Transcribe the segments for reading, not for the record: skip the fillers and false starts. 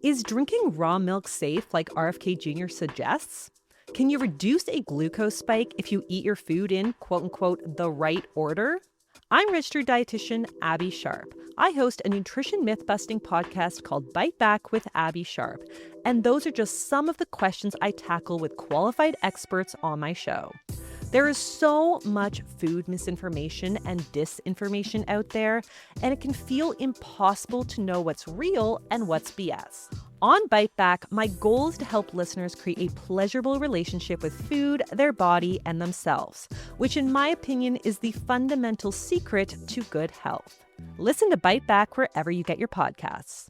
Is drinking raw milk safe like RFK Jr. suggests? Can you reduce a glucose spike if you eat your food in, quote unquote, the right order? I'm registered dietitian Abby Sharp. I host a nutrition myth-busting podcast called Bite Back with Abby Sharp, and those are just some of the questions I tackle with qualified experts on my show. There is so much food misinformation and disinformation out there, and it can feel impossible to know what's real and what's BS. On Bite Back, my goal is to help listeners create a pleasurable relationship with food, their body, and themselves, which in my opinion is the fundamental secret to good health. Listen to Bite Back wherever you get your podcasts.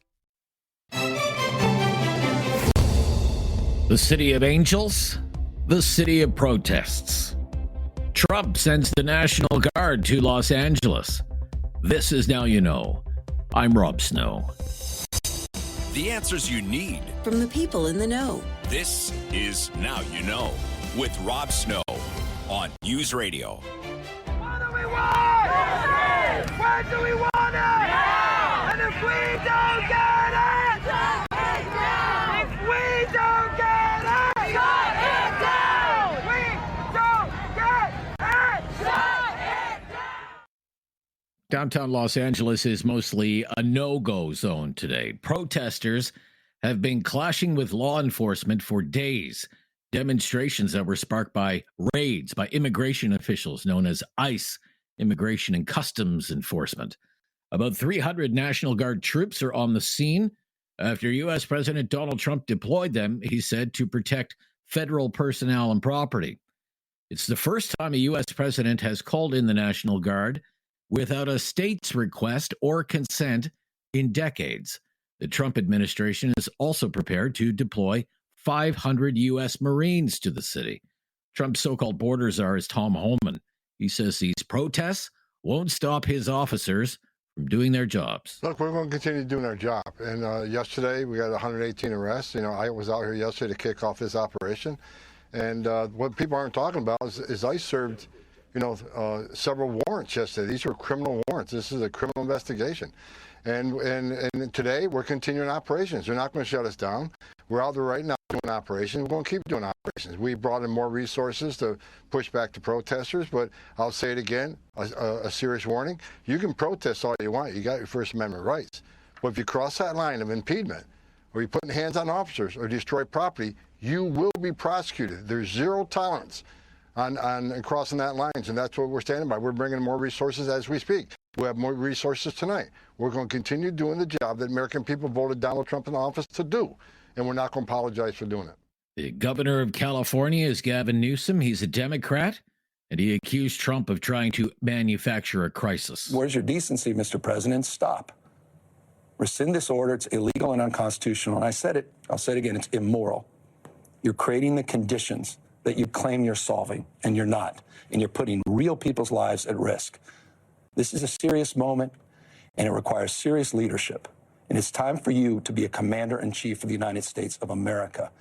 The city of angels, the city of protests. Trump sends the National Guard to Los Angeles. This is Now You Know. I'm Rob Snow. The answers you need from the people in the know. This is Now You Know with Rob Snow on News Radio. What do we want? Justice! When do we want it? Now! And if we don't get it, shut it down! If we don't get it, shut it down! We don't get it, shut it down! Downtown Los Angeles is mostly a no-go zone today. Protesters have been clashing with law enforcement for days. Demonstrations that were sparked by raids by immigration officials known as ICE, Immigration and Customs Enforcement. About 300 National Guard troops are on the scene after U.S. President Donald Trump deployed them, he said, to protect federal personnel and property. It's the first time a U.S. president has called in the National Guard without a state's request or consent in decades. The Trump administration is also prepared to deploy 500 U.S. Marines to the city. Trump's so-called border czar is Tom Homan. He says these protests won't stop his officers from doing their jobs. Look, we're going to continue doing our job. And yesterday we got 118 arrests. I was out here yesterday to kick off this operation. And what people aren't talking about is I served several warrants yesterday. These were criminal warrants. This is a criminal investigation. And today we're continuing operations. They're not going to shut us down. We're out there right now doing operations. We're going to keep doing operations. We brought in more resources to push back the protesters, but I'll say it again, a serious warning. You can protest all you want. You got your First Amendment rights. But if you cross that line of impediment, or you're putting hands on officers or destroy property, you will be prosecuted. There's zero tolerance on crossing that line, and that's what we're standing by. We're bringing more resources as we speak. We have more resources tonight. We're going to continue doing the job that American people voted Donald Trump in office to do, and we're not going to apologize for doing it. The governor of California is Gavin Newsom. He's a Democrat, and he accused Trump of trying to manufacture a crisis. Where's your decency, Mr. President? Stop. Rescind this order. It's illegal and unconstitutional. And I said it, I'll say it again, it's immoral. You're creating the conditions that you claim you're solving, and you're not. And you're putting real people's lives at risk. This is a serious moment, and it requires serious leadership. And it's time for you to be a commander-in-chief of the United States of America.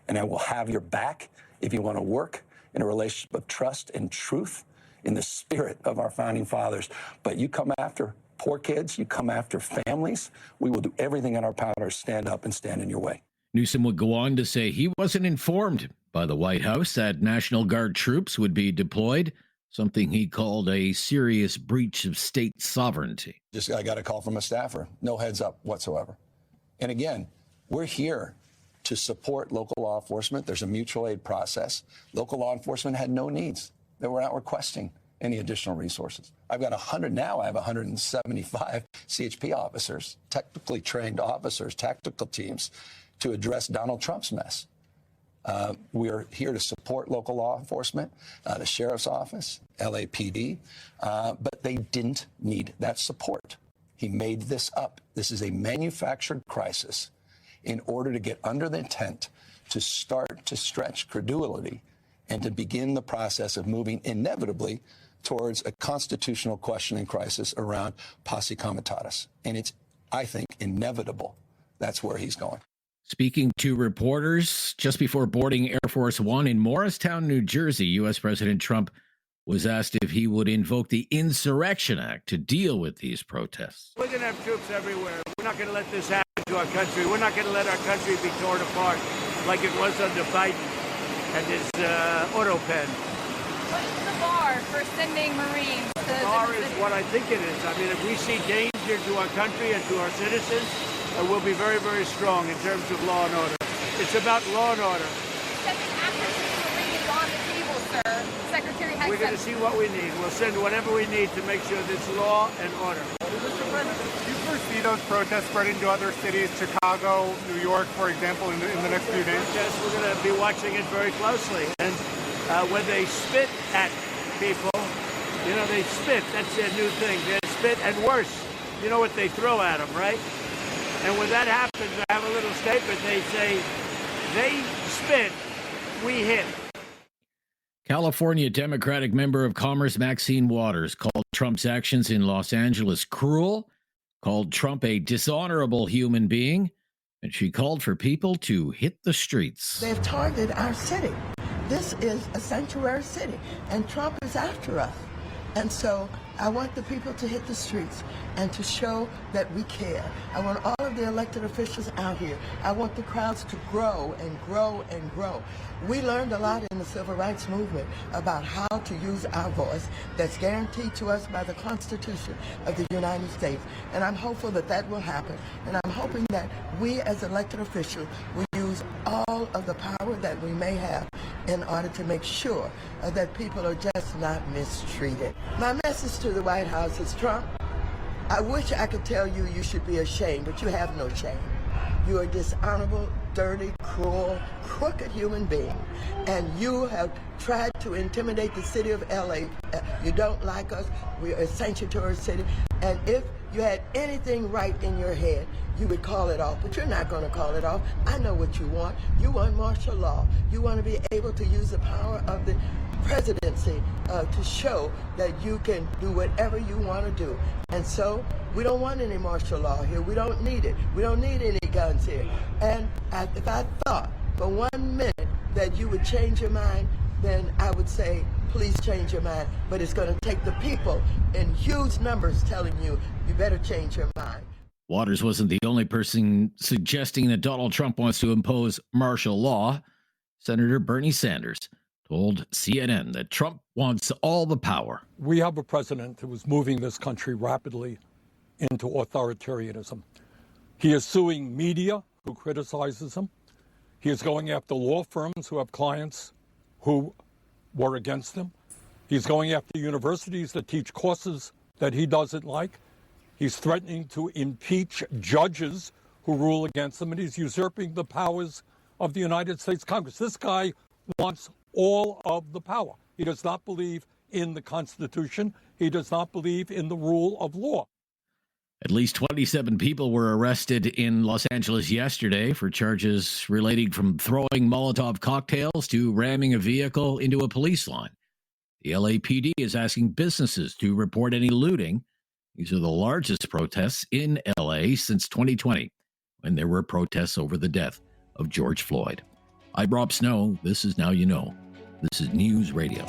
And I will have your back if you want to work in a relationship of trust and truth in the spirit of our founding fathers. But you come after poor kids, you come after families, we will do everything in our power to stand up and stand in your way. Newsom would go on to say he wasn't informed by the White House that National Guard troops would be deployed, something he called a serious breach of state sovereignty. I got a call from a staffer, no heads up whatsoever. And again, we're here to support local law enforcement. There's a mutual aid process. Local law enforcement had no needs. They were not requesting any additional resources. I've got 100 now. I have 175 CHP officers, technically trained officers, tactical teams to address Donald Trump's mess. We are here to support local law enforcement, the sheriff's office, LAPD, but they didn't need that support. He made this up. This is a manufactured crisis in order to get under the tent to start to stretch credulity and to begin the process of moving inevitably towards a constitutional questioning crisis around posse comitatus. And it's, I think, inevitable. That's where he's going. Speaking to reporters just before boarding Air Force One in Morristown, New Jersey, U.S. President Trump was asked if he would invoke the Insurrection Act to deal with these protests. We're going to have troops everywhere. We're not going to let this happen to our country. We're not going to let our country be torn apart like it was under Biden and his auto pen. What is the bar for sending Marines? The bar is what I think it is. I mean, if we see danger to our country and to our citizens, we'll be very, very strong in terms of law and order. It's about law and order. Sending active Marines on the table, sir. Secretary has We're going to see what we need. We'll send whatever we need to make sure there's law and order. Mr. President, do you foresee those protests spreading to other cities, Chicago, New York, for example, in the next few days? Yes, we're going to be watching it very closely. And when they spit at people, you know, they spit. That's their new thing. They spit, and worse, you know what they throw at them, right? And when that happens, I have a little statement. They say, they spit, we hit. California Democratic member of Commerce Maxine Waters called Trump's actions in Los Angeles cruel, called Trump a dishonorable human being, and she called for people to hit the streets. They've targeted our city. This is a sanctuary city, and Trump is after us. And so I want the people to hit the streets and to show that we care. I want all of the elected officials out here. I want the crowds to grow and grow and grow. We learned a lot in the civil rights movement about how to use our voice that's guaranteed to us by the Constitution of the United States. And I'm hopeful that that will happen. And I'm hoping that we as elected officials will use all of the power that we may have in order to make sure that people are just not mistreated. My message to the White House is, Trump, I wish I could tell you you should be ashamed, but you have no shame. You are a dishonorable, dirty, cruel, crooked human being, and you have tried to intimidate the city of LA. You don't like us. We are a sanctuary city, and if you had anything right in your head, you would call it off, but you're not going to call it off. I know what you want. You want martial law. You want to be able to use the power of the presidency to show that you can do whatever you want to do. And so we don't want any martial law here. We don't need it. We don't need any guns here. And if I thought for 1 minute that you would change your mind, then I would say, please change your mind. But it's going to take the people in huge numbers telling you, you better change your mind. Waters wasn't the only person suggesting that Donald Trump wants to impose martial law. Senator Bernie Sanders told CNN that Trump wants all the power. We have a president who is moving this country rapidly into authoritarianism. He is suing media who criticizes him. He is going after law firms who have clients who were against him. He's going after universities that teach courses that he doesn't like. He's threatening to impeach judges who rule against him, and he's usurping the powers of the United States Congress. This guy wants all of the power. He does not believe in the Constitution. He does not believe in the rule of law. At least 27 people were arrested in Los Angeles yesterday for charges relating from throwing Molotov cocktails to ramming a vehicle into a police line. The LAPD is asking businesses to report any looting. These are the largest protests in LA since 2020, when there were protests over the death of George Floyd. I'm Rob Snow. This is Now You Know. This is News Radio.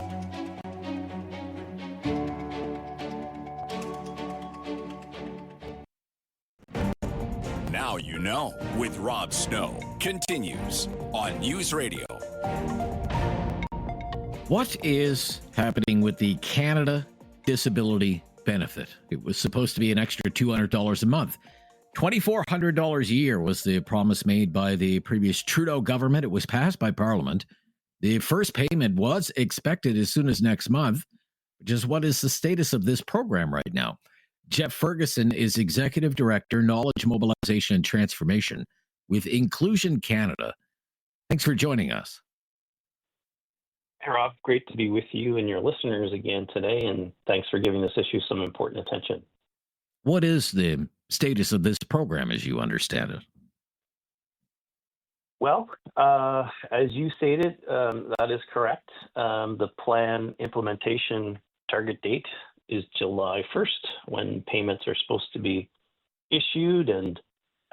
Now You Know with Rob Snow continues on News Radio. What is happening with the Canada Disability Benefit? It was supposed to be an extra $200 a month. $2,400 a year was the promise made by the previous Trudeau government. It was passed by Parliament. The first payment was expected as soon as next month, which is what is the status of this program right now. Jeff Ferguson is Executive Director, Knowledge Mobilization and Transformation with Inclusion Canada. Thanks for joining us. Hey, Rob. Great to be with you and your listeners again today, and thanks for giving this issue some important attention. What is the status of this program as you understand it? Well, as you stated, that is correct. The plan implementation target date is July 1st, when payments are supposed to be issued and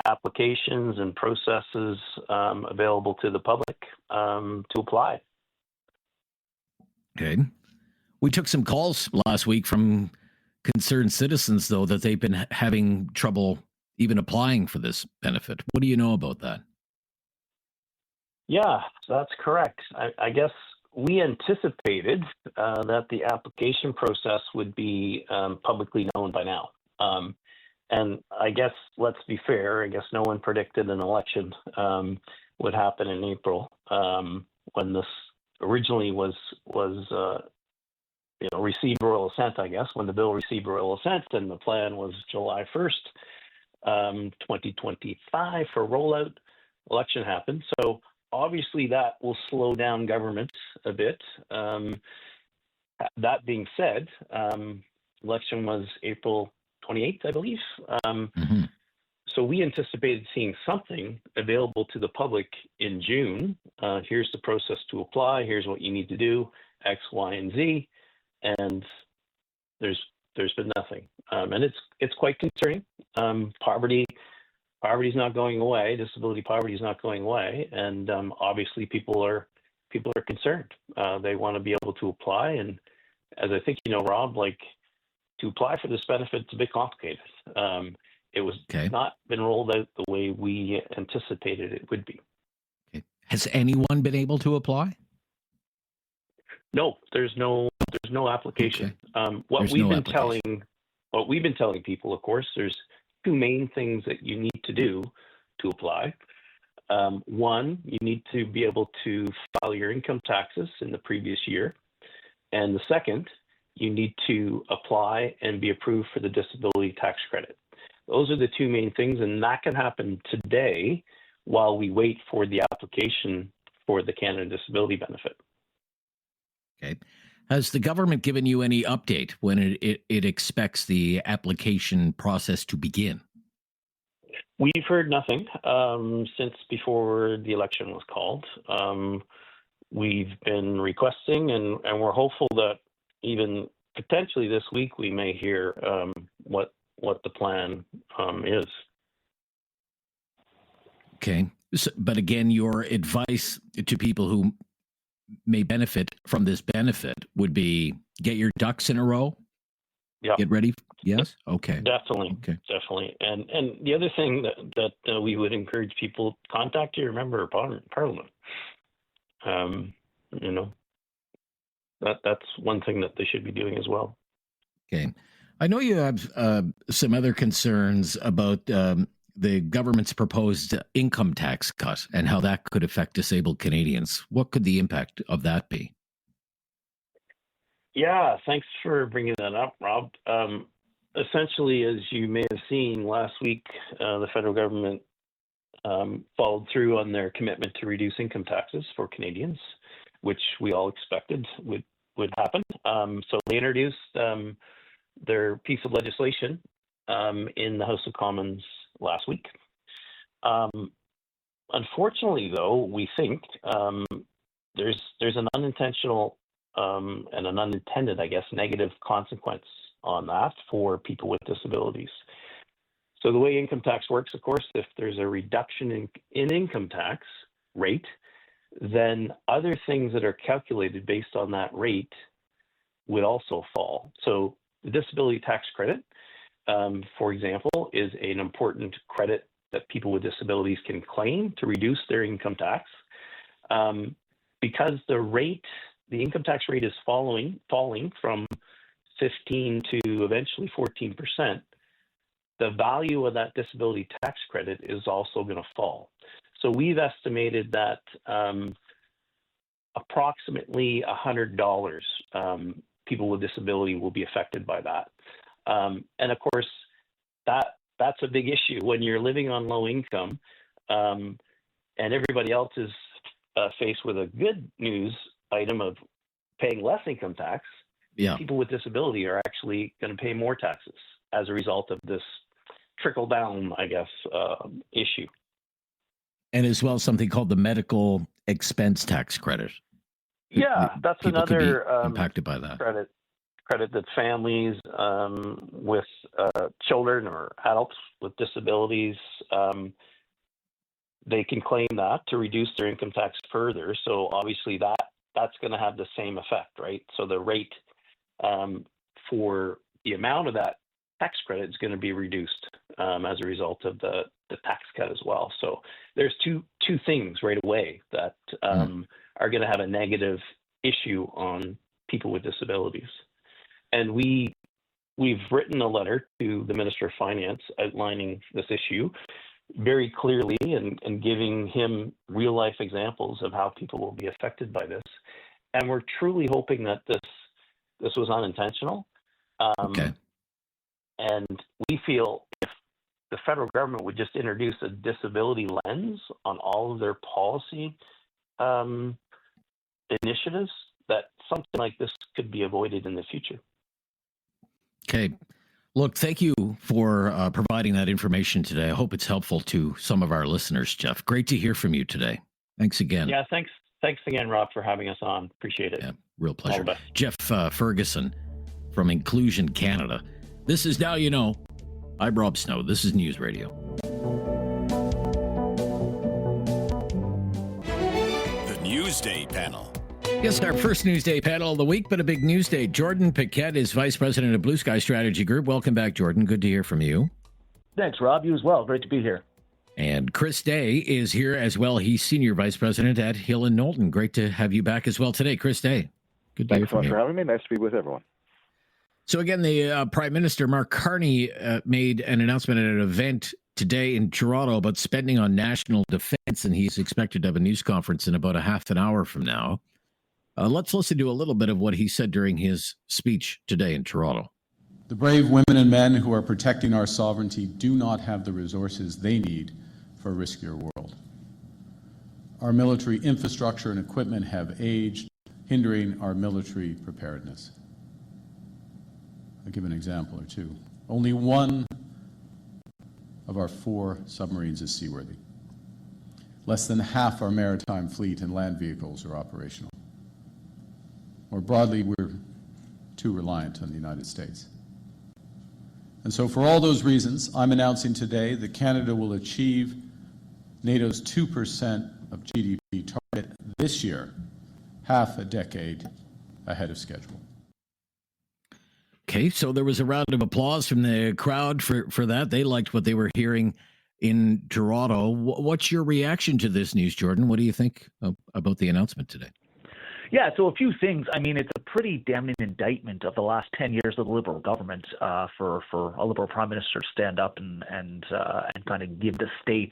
applications and processes available to the public to apply. Okay. We took some calls last week from concerned citizens, though, that they've been having trouble even applying for this benefit. What do you know about that? Yeah, that's correct. I guess we anticipated that the application process would be publicly known by now. And I guess, let's be fair, I guess no one predicted an election would happen in April when this originally was received royal assent, I guess, when the bill received royal assent, and the plan was July 1st, 2025 for rollout. Election happened. So obviously that will slow down government a bit. That being said, election was April 28th, I believe. So we anticipated seeing something available to the public in June. Here's the process to apply. Here's what you need to do, X, Y, and Z. And there's been nothing. And it's quite concerning. Poverty is not going away. Disability poverty is not going away. And obviously people are concerned. They want to be able to apply. And as I think you know, Rob, like, to apply for this benefit, it's a bit complicated. It was not been rolled out the way we anticipated it would be. Okay. Has anyone been able to apply? No, there's no application. Okay. What we've been telling people, of course, there's two main things that you need to do to apply. One, you need to be able to file your income taxes in the previous year. And the second, you need to apply and be approved for the disability tax credit. Those are the two main things, and that can happen today while we wait for the application for the Canada Disability Benefit. Okay. Has the government given you any update when it expects the application process to begin? We've heard nothing since before the election was called. We've been requesting, and we're hopeful that even potentially this week we may hear what the plan is. Okay. So, but again, your advice to people who may benefit from this benefit would be get your ducks in a row. Yeah. Get ready. Yes. Okay. Definitely. Okay. Definitely. And the other thing that we would encourage people to contact your member of Parliament. That's one thing that they should be doing as well. Okay. I know you have some other concerns about the government's proposed income tax cut and how that could affect disabled Canadians. What could the impact of that be? Yeah, thanks for bringing that up, Rob. Essentially, as you may have seen last week, the federal government followed through on their commitment to reduce income taxes for Canadians, which we all expected would happen. So they introduced their piece of legislation in the House of Commons last week. Unfortunately, though, we think there's an unintentional and an unintended, I guess, negative consequence on that for people with disabilities. So the way income tax works, of course, if there's a reduction in income tax rate, then other things that are calculated based on that rate would also fall. So the disability tax credit, for example, is an important credit that people with disabilities can claim to reduce their income tax. Because the income tax rate is falling from 15 to eventually 14%, the value of that disability tax credit is also going to fall. So we've estimated that approximately $100 people with disability will be affected by that. And of course, that's a big issue when you're living on low income and everybody else is faced with a good news item of paying less income tax. Yeah. People with disability are actually going to pay more taxes as a result of this trickle down, I guess, issue. And as well, something called the medical expense tax credit. Yeah, that's People another could be impacted by that. Credit that families with children or adults with disabilities, they can claim that to reduce their income tax further. So obviously that's going to have the same effect, right? So the rate for the amount of that tax credit is going to be reduced as a result of the tax cut as well. So there's two things right away that are going to have a negative issue on people with disabilities. And we've written a letter to the Minister of Finance outlining this issue very clearly and giving him real life examples of how people will be affected by this. And we're truly hoping that this was unintentional. Okay. And we feel if the federal government would just introduce a disability lens on all of their policy initiatives, that something like this could be avoided in the future. Okay. Look, thank you for providing that information today. I hope it's helpful to some of our listeners, Jeff. Great to hear from you today. Thanks again. Yeah, thanks. Thanks again, Rob, for having us on. Appreciate it. Yeah, real pleasure. All the best. Jeff Ferguson from Inclusion Canada. This is Now You Know. I'm Rob Snow. This is News Radio. The Newsday panel. Yes, our first Newsday panel of the week, but a big news day. Jordan Paquette is Vice President of Blue Sky Strategy Group. Welcome back, Jordan. Good to hear from you. Thanks, Rob. You as well. Great to be here. And Chris Day is here as well. He's Senior Vice President at Hill & Knowlton. Great to have you back as well today. Chris Day. Good to hear from you. Thanks so much for having me. Nice to be with everyone. So again, the Prime Minister, Mark Carney, made an announcement at an event today in Toronto about spending on national defense, and he's expected to have a news conference in about a half an hour from now. Let's listen to a little bit of what he said during his speech today in Toronto. The brave women and men who are protecting our sovereignty do not have the resources they need for a riskier world. Our military infrastructure and equipment have aged, hindering our military preparedness. I'll give an example or two. Only one of our 4 submarines is seaworthy. Less than half our maritime fleet and land vehicles are operational. More broadly, we're too reliant on the United States. And so for all those reasons, I'm announcing today that Canada will achieve NATO's 2% of GDP target this year, half a decade ahead of schedule. Okay, so there was a round of applause from the crowd for that. They liked what they were hearing in Toronto. What's your reaction to this news, Jordan? What do you think about the announcement today? Yeah, so a few things. I mean, it's a pretty damning indictment of the last 10 years of the Liberal government for a Liberal Prime Minister to stand up and kind of give the state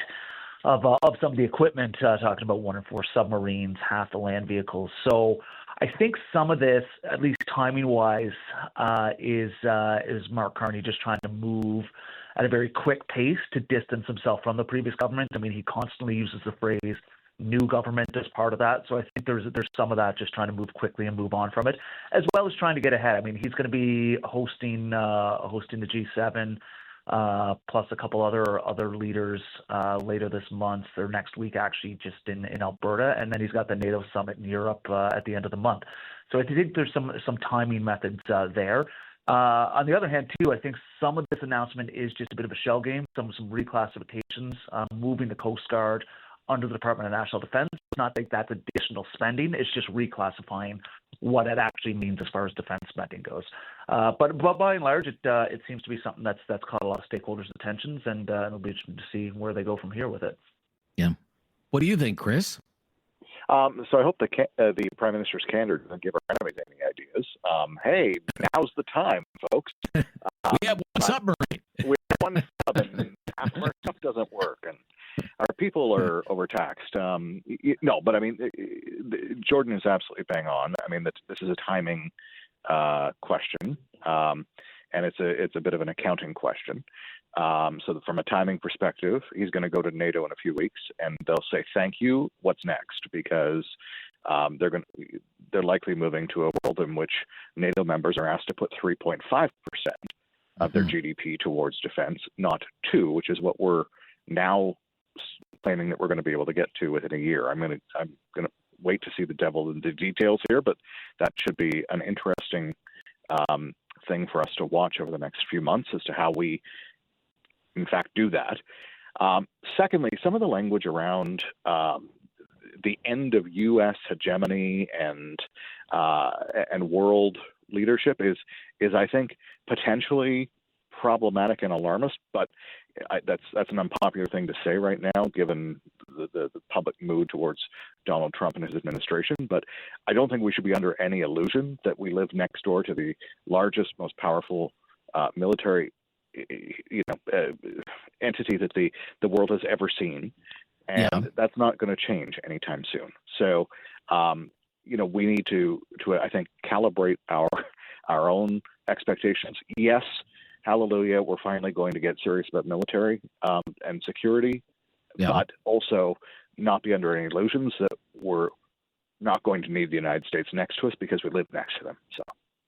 of some of the equipment, talking about 1 in 4 submarines, half the land vehicles. So I think some of this, at least timing-wise, is Mark Carney just trying to move at a very quick pace to distance himself from the previous government. I mean, he constantly uses the phrase new government as part of that. So I think there's some of that, just trying to move quickly and move on from it, as well as trying to get ahead. I mean, he's going to be hosting the G7 plus a couple other leaders later this month or next week, actually, just in Alberta, and then he's got the NATO summit in Europe at the end of the month. So I think there's some timing methods there. On the other hand, too, I think some of this announcement is just a bit of a shell game, some reclassifications, moving the Coast Guard under the Department of National Defense. It's not like that's additional spending. It's just reclassifying what it actually means as far as defense spending goes. But by and large, it seems to be something that's caught a lot of stakeholders' attentions, and it'll be interesting to see where they go from here with it. Yeah. What do you think, Chris? So I hope the Prime Minister's candor doesn't give our enemies any ideas. Hey, now's the time, folks. We have one submarine. We have one sub, and half of our stuff doesn't work, and our people are overtaxed. No, but I mean, Jordan is absolutely bang on. I mean, this is a timing question, and it's a bit of an accounting question. So from a timing perspective, he's going to go to NATO in a few weeks, and they'll say thank you. What's next? Because they're likely moving to a world in which NATO members are asked to put 3.5% of their GDP towards defense, not 2%, which is what we're now claiming that we're going to be able to get to within a year. I'm going to wait to see the devil in the details here, but that should be an interesting thing for us to watch over the next few months as to how we, in fact, do that. Secondly, some of the language around the end of U.S. hegemony and world leadership is I think potentially problematic and alarmist, but that's an unpopular thing to say right now, given the public mood towards Donald Trump and his administration. But I don't think we should be under any illusion that we live next door to the largest, most powerful military, entity that the world has ever seen, and that's not going to change anytime soon. So, we need to I think calibrate our own expectations. Yes, hallelujah, we're finally going to get serious about military and security, but also not be under any illusions that we're not going to need the United States next to us because we live next to them. So,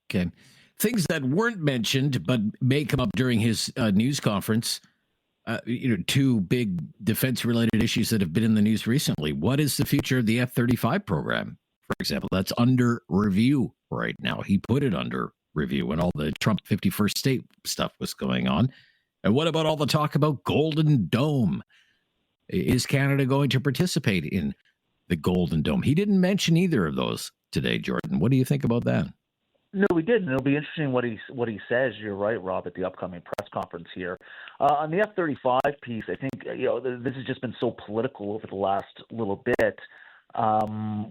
okay, things that weren't mentioned but may come up during his news conference. Two big defense-related issues that have been in the news recently. What is the future of the F-35 program, for example? That's under review right now. He put it under review when all the Trump 51st state stuff was going on. And what about all the talk about Golden Dome? Is Canada going to participate in the Golden Dome? He didn't mention either of those today, Jordan. What do you think about that? No, we didn't. It'll be interesting what he says. You're right, Rob, at the upcoming press conference here. On the F-35 piece, I think this has just been so political over the last little bit.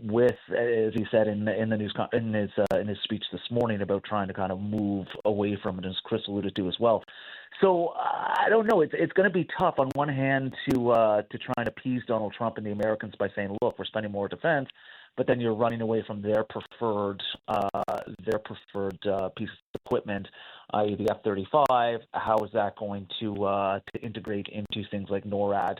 With, as he said in the news in his speech this morning, about trying to kind of move away from it, as Chris alluded to as well. So I don't know. It's going to be tough on one hand to try and appease Donald Trump and the Americans by saying, look, we're spending more defense, but then you're running away from their preferred piece of equipment, i.e. the F-35. How is that going to integrate into things like NORAD?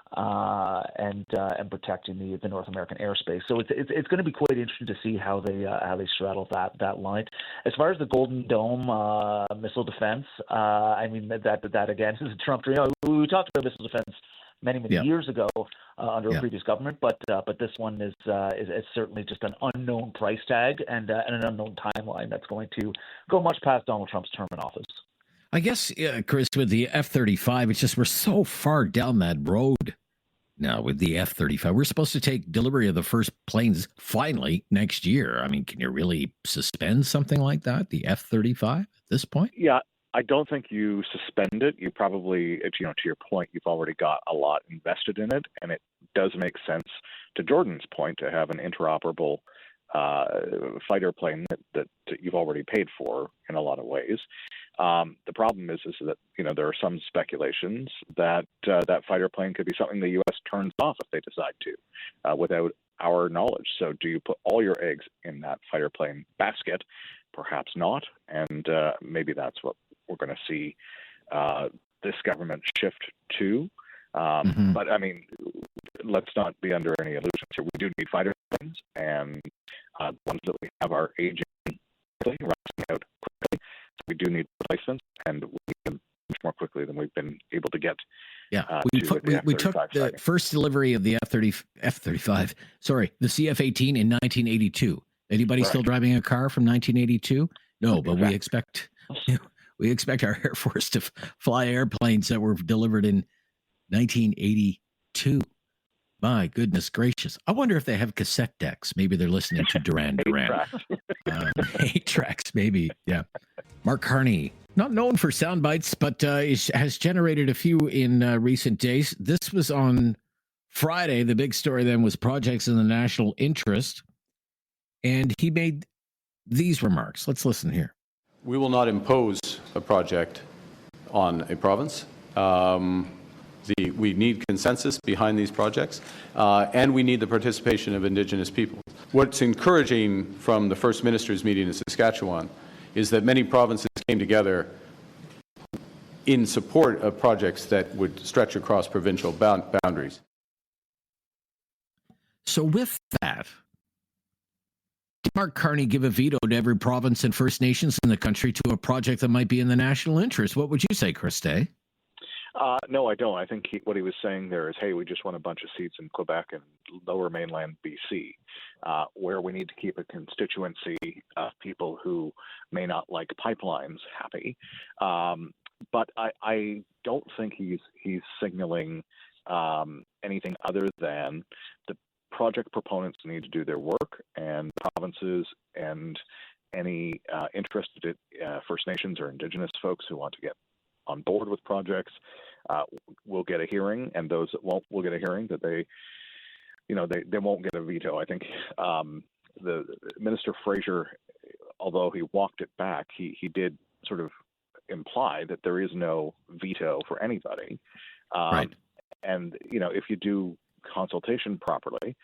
And protecting the North American airspace. So it's going to be quite interesting to see how they straddle that line. As far as the Golden Dome missile defense, I mean that again is a Trump dream. We talked about missile defense many years ago under a previous government, but this one is certainly just an unknown price tag and an unknown timeline that's going to go much past Donald Trump's term in office. I guess, Chris, with the F-35, it's just we're so far down that road now with the F-35. We're supposed to take delivery of the first planes finally next year. I mean, can you really suspend something like that, the F-35 at this point? Yeah, I don't think you suspend it. You probably, to your point, you've already got a lot invested in it, and it does make sense, to Jordan's point, to have an interoperable fighter plane that you've already paid for in a lot of ways. The problem is that there are some speculations that that fighter plane could be something the U.S. turns off if they decide to, without our knowledge. So do you put all your eggs in that fighter plane basket? Perhaps not, and maybe that's what we're going to see this government shift to. But I mean, let's not be under any illusions here. We do need fighter planes, and the ones that we have are aging quickly, rusting out quickly. So we do need replacements, and we need them much more quickly than we've been able to get. We took the first delivery of the F-35, the CF-18 in 1982. Anybody still driving a car from 1982? No, but we expect our Air Force to fly airplanes that were delivered in 1982. My goodness gracious. I wonder if they have cassette decks. Maybe they're listening to Duran Duran. 8 tracks, maybe. Yeah. Mark Carney, not known for sound bites, but has generated a few in recent days. This was on Friday. The big story then was projects in the national interest. And he made these remarks. Let's listen here. We will not impose a project on a province. We need consensus behind these projects, and we need the participation of Indigenous people. What's encouraging from the First Minister's meeting in Saskatchewan is that many provinces came together in support of projects that would stretch across provincial boundaries. So with that, did Mark Carney give a veto to every province and First Nations in the country to a project that might be in the national interest? What would you say, Chris Day? No, I don't. I think what he was saying there is, hey, we just want a bunch of seats in Quebec and lower mainland BC, where we need to keep a constituency of people who may not like pipelines happy. But I don't think he's signaling anything other than the project proponents need to do their work, and provinces and any interested First Nations or Indigenous folks who want to get on board with projects will get a hearing, and those that won't will get a hearing. That they won't get a veto. I think the Minister Fraser, although he walked it back, he did sort of imply that there is no veto for anybody. Right. And if you do consultation properly,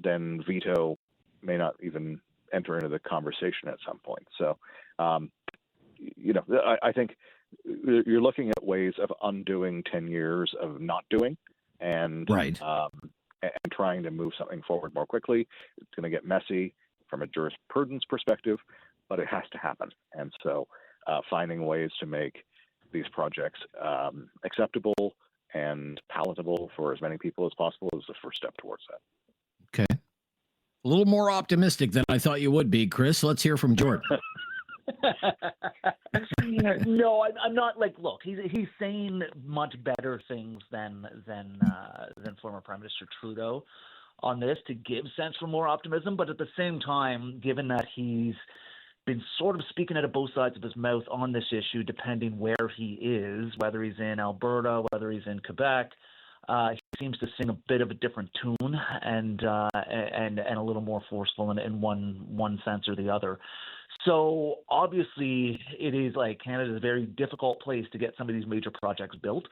then veto may not even enter into the conversation at some point. So, I think you're looking at ways of undoing 10 years of not doing, and right. And trying to move something forward more quickly. It's going to get messy from a jurisprudence perspective, but it has to happen. And so finding ways to make these projects acceptable and palatable for as many people as possible is the first step towards that. Okay. A little more optimistic than I thought you would be, Chris. Let's hear from Jordan. No, I'm not. Look, he's saying much better things than former Prime Minister Trudeau on this to give sense for more optimism. But at the same time, given that he's been sort of speaking out of both sides of his mouth on this issue, depending where he is, whether he's in Alberta, whether he's in Quebec, he seems to sing a bit of a different tune and a little more forceful in one sense or the other. So obviously it is Canada is a very difficult place to get some of these major projects built.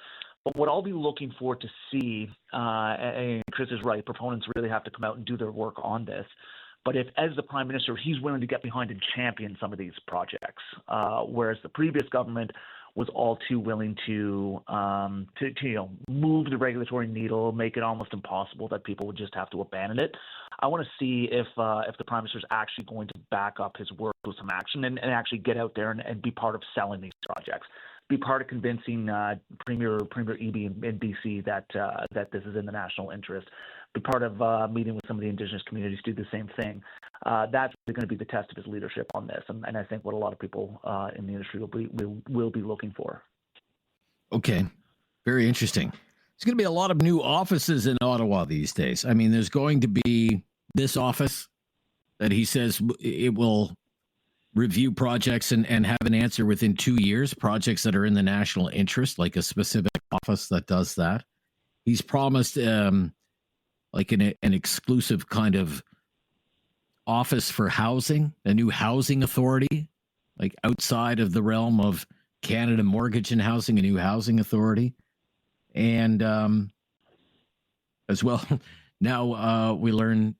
But what I'll be looking for to see, and Chris is right, proponents really have to come out and do their work on this. But if, as the Prime Minister, he's willing to get behind and champion some of these projects, whereas the previous government was all too willing to move the regulatory needle, make it almost impossible that people would just have to abandon it. I want to see if the Prime Minister is actually going to back up his work with some action and actually get out there and be part of selling these projects, be part of convincing Premier Eby in BC that this is in the national interest, be part of meeting with some of the Indigenous communities, do the same thing. That's really going to be the test of his leadership on this, and I think what a lot of people in the industry will be looking for. Okay, very interesting. There's going to be a lot of new offices in Ottawa these days. I mean, there's going to be this office that he says it will review projects and have an answer within 2 years, projects that are in the national interest, like a specific office that does that. He's promised an exclusive kind of office for housing, a new housing authority, like outside of the realm of Canada Mortgage and Housing, a new housing authority. And as well, now we learn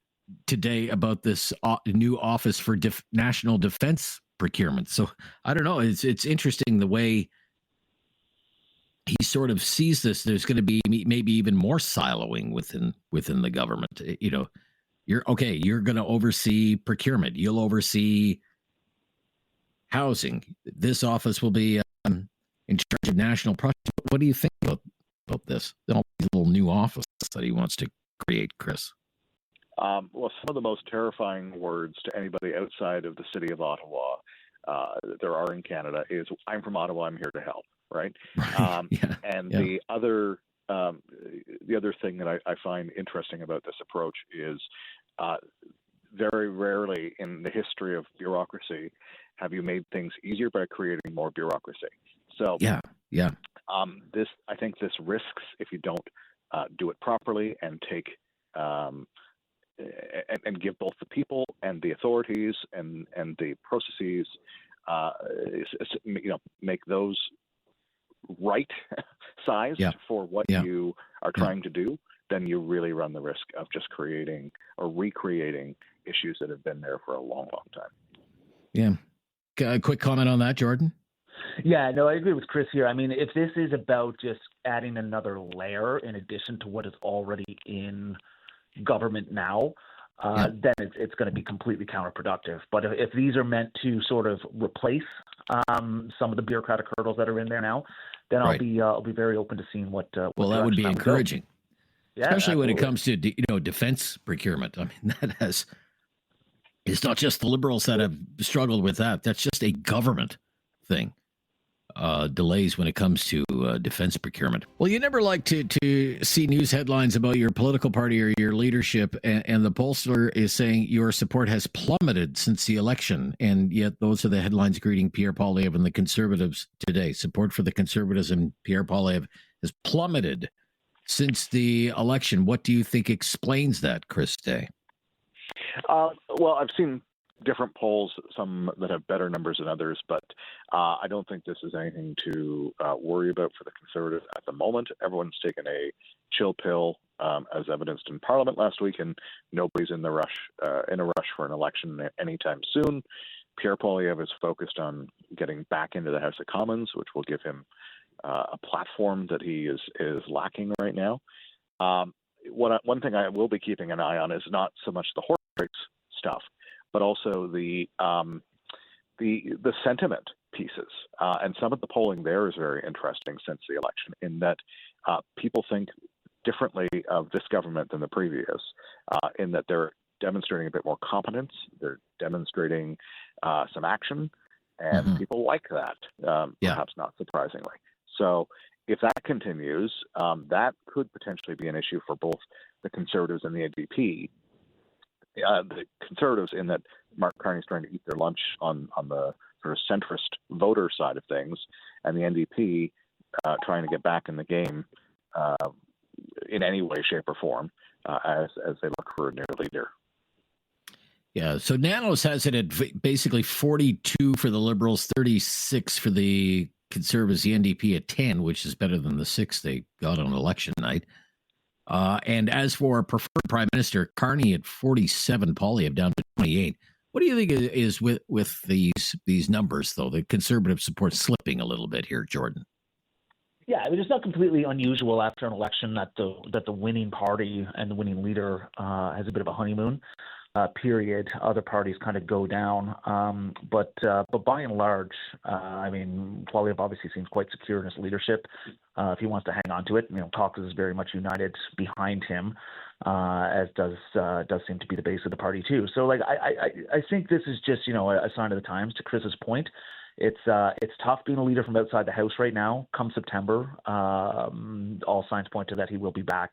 today about this new office for national defense procurement. So I don't know. It's interesting the way he sort of sees this. There's going to be maybe even more siloing within the government. You're going to oversee procurement. You'll oversee housing. This office will be in charge of national projects. What do you think about this? All these little new offices that he wants to create, Chris. Well, some of the most terrifying words to anybody outside of the city of Ottawa that there are in Canada is, "I'm from Ottawa. I'm here to help." Right. The other thing that I find interesting about this approach is very rarely in the history of bureaucracy have you made things easier by creating more bureaucracy. So I think this risks, if you don't do it properly and take and give both the people and the authorities and the processes, make those right sized for what you are trying to do, then you really run the risk of just creating or recreating issues that have been there for a long, long time. Yeah. A quick comment on that, Jordan? Yeah, no, I agree with Chris here. I mean, if this is about just adding another layer in addition to what is already in government now, then it's going to be completely counterproductive. But if these are meant to sort of replace some of the bureaucratic hurdles that are in there now, then I'll be very open to seeing what that would be encouraging. Yeah, especially when it comes to defense procurement. I mean, it's not just the Liberals that have struggled with that. That's just a government thing. delays when it comes to defense procurement. Well, you never like to see news headlines about your political party or your leadership, and the pollster is saying your support has plummeted since the election, and yet those are the headlines greeting Pierre Poilievre and the Conservatives today. Support for the Conservatives and Pierre Poilievre has plummeted since the election. What do you think explains that, Chris Day? Well, I've seen different polls, some that have better numbers than others, but I don't think this is anything to worry about for the Conservatives at the moment. Everyone's taken a chill pill, as evidenced in Parliament last week, and nobody's in a rush for an election anytime soon. Pierre Poilievre is focused on getting back into the House of Commons, which will give him a platform that he is lacking right now. One thing I will be keeping an eye on is not so much the horse race stuff, but also the sentiment pieces. And some of the polling there is very interesting since the election, in that people think differently of this government than the previous, in that they're demonstrating a bit more competence, they're demonstrating some action, and people like that, perhaps not surprisingly. So if that continues, that could potentially be an issue for both the Conservatives and the NDP. The Conservatives, in that Mark Carney's trying to eat their lunch on the sort of centrist voter side of things, and the NDP trying to get back in the game in any way, shape, or form as they look for a new leader. Yeah, so Nanos has it at basically 42 for the Liberals, 36 for the Conservatives, the NDP at 10, which is better than the 6 they got on election night. And as for preferred prime minister, Carney at 47, Poilievre down to 28. What do you think is with these numbers, though? The Conservative support slipping a little bit here, Jordan. Yeah, I mean, it's not completely unusual after an election that the winning party and the winning leader has a bit of a honeymoon period. Other parties kind of go down, but by and large, I mean, Poilievre obviously seems quite secure in his leadership. If he wants to hang on to it, Caucus is very much united behind him, as does seem to be the base of the party too. So, like, I think this is just a sign of the times. To Chris's point, it's tough being a leader from outside the House right now. Come September, all signs point to that he will be back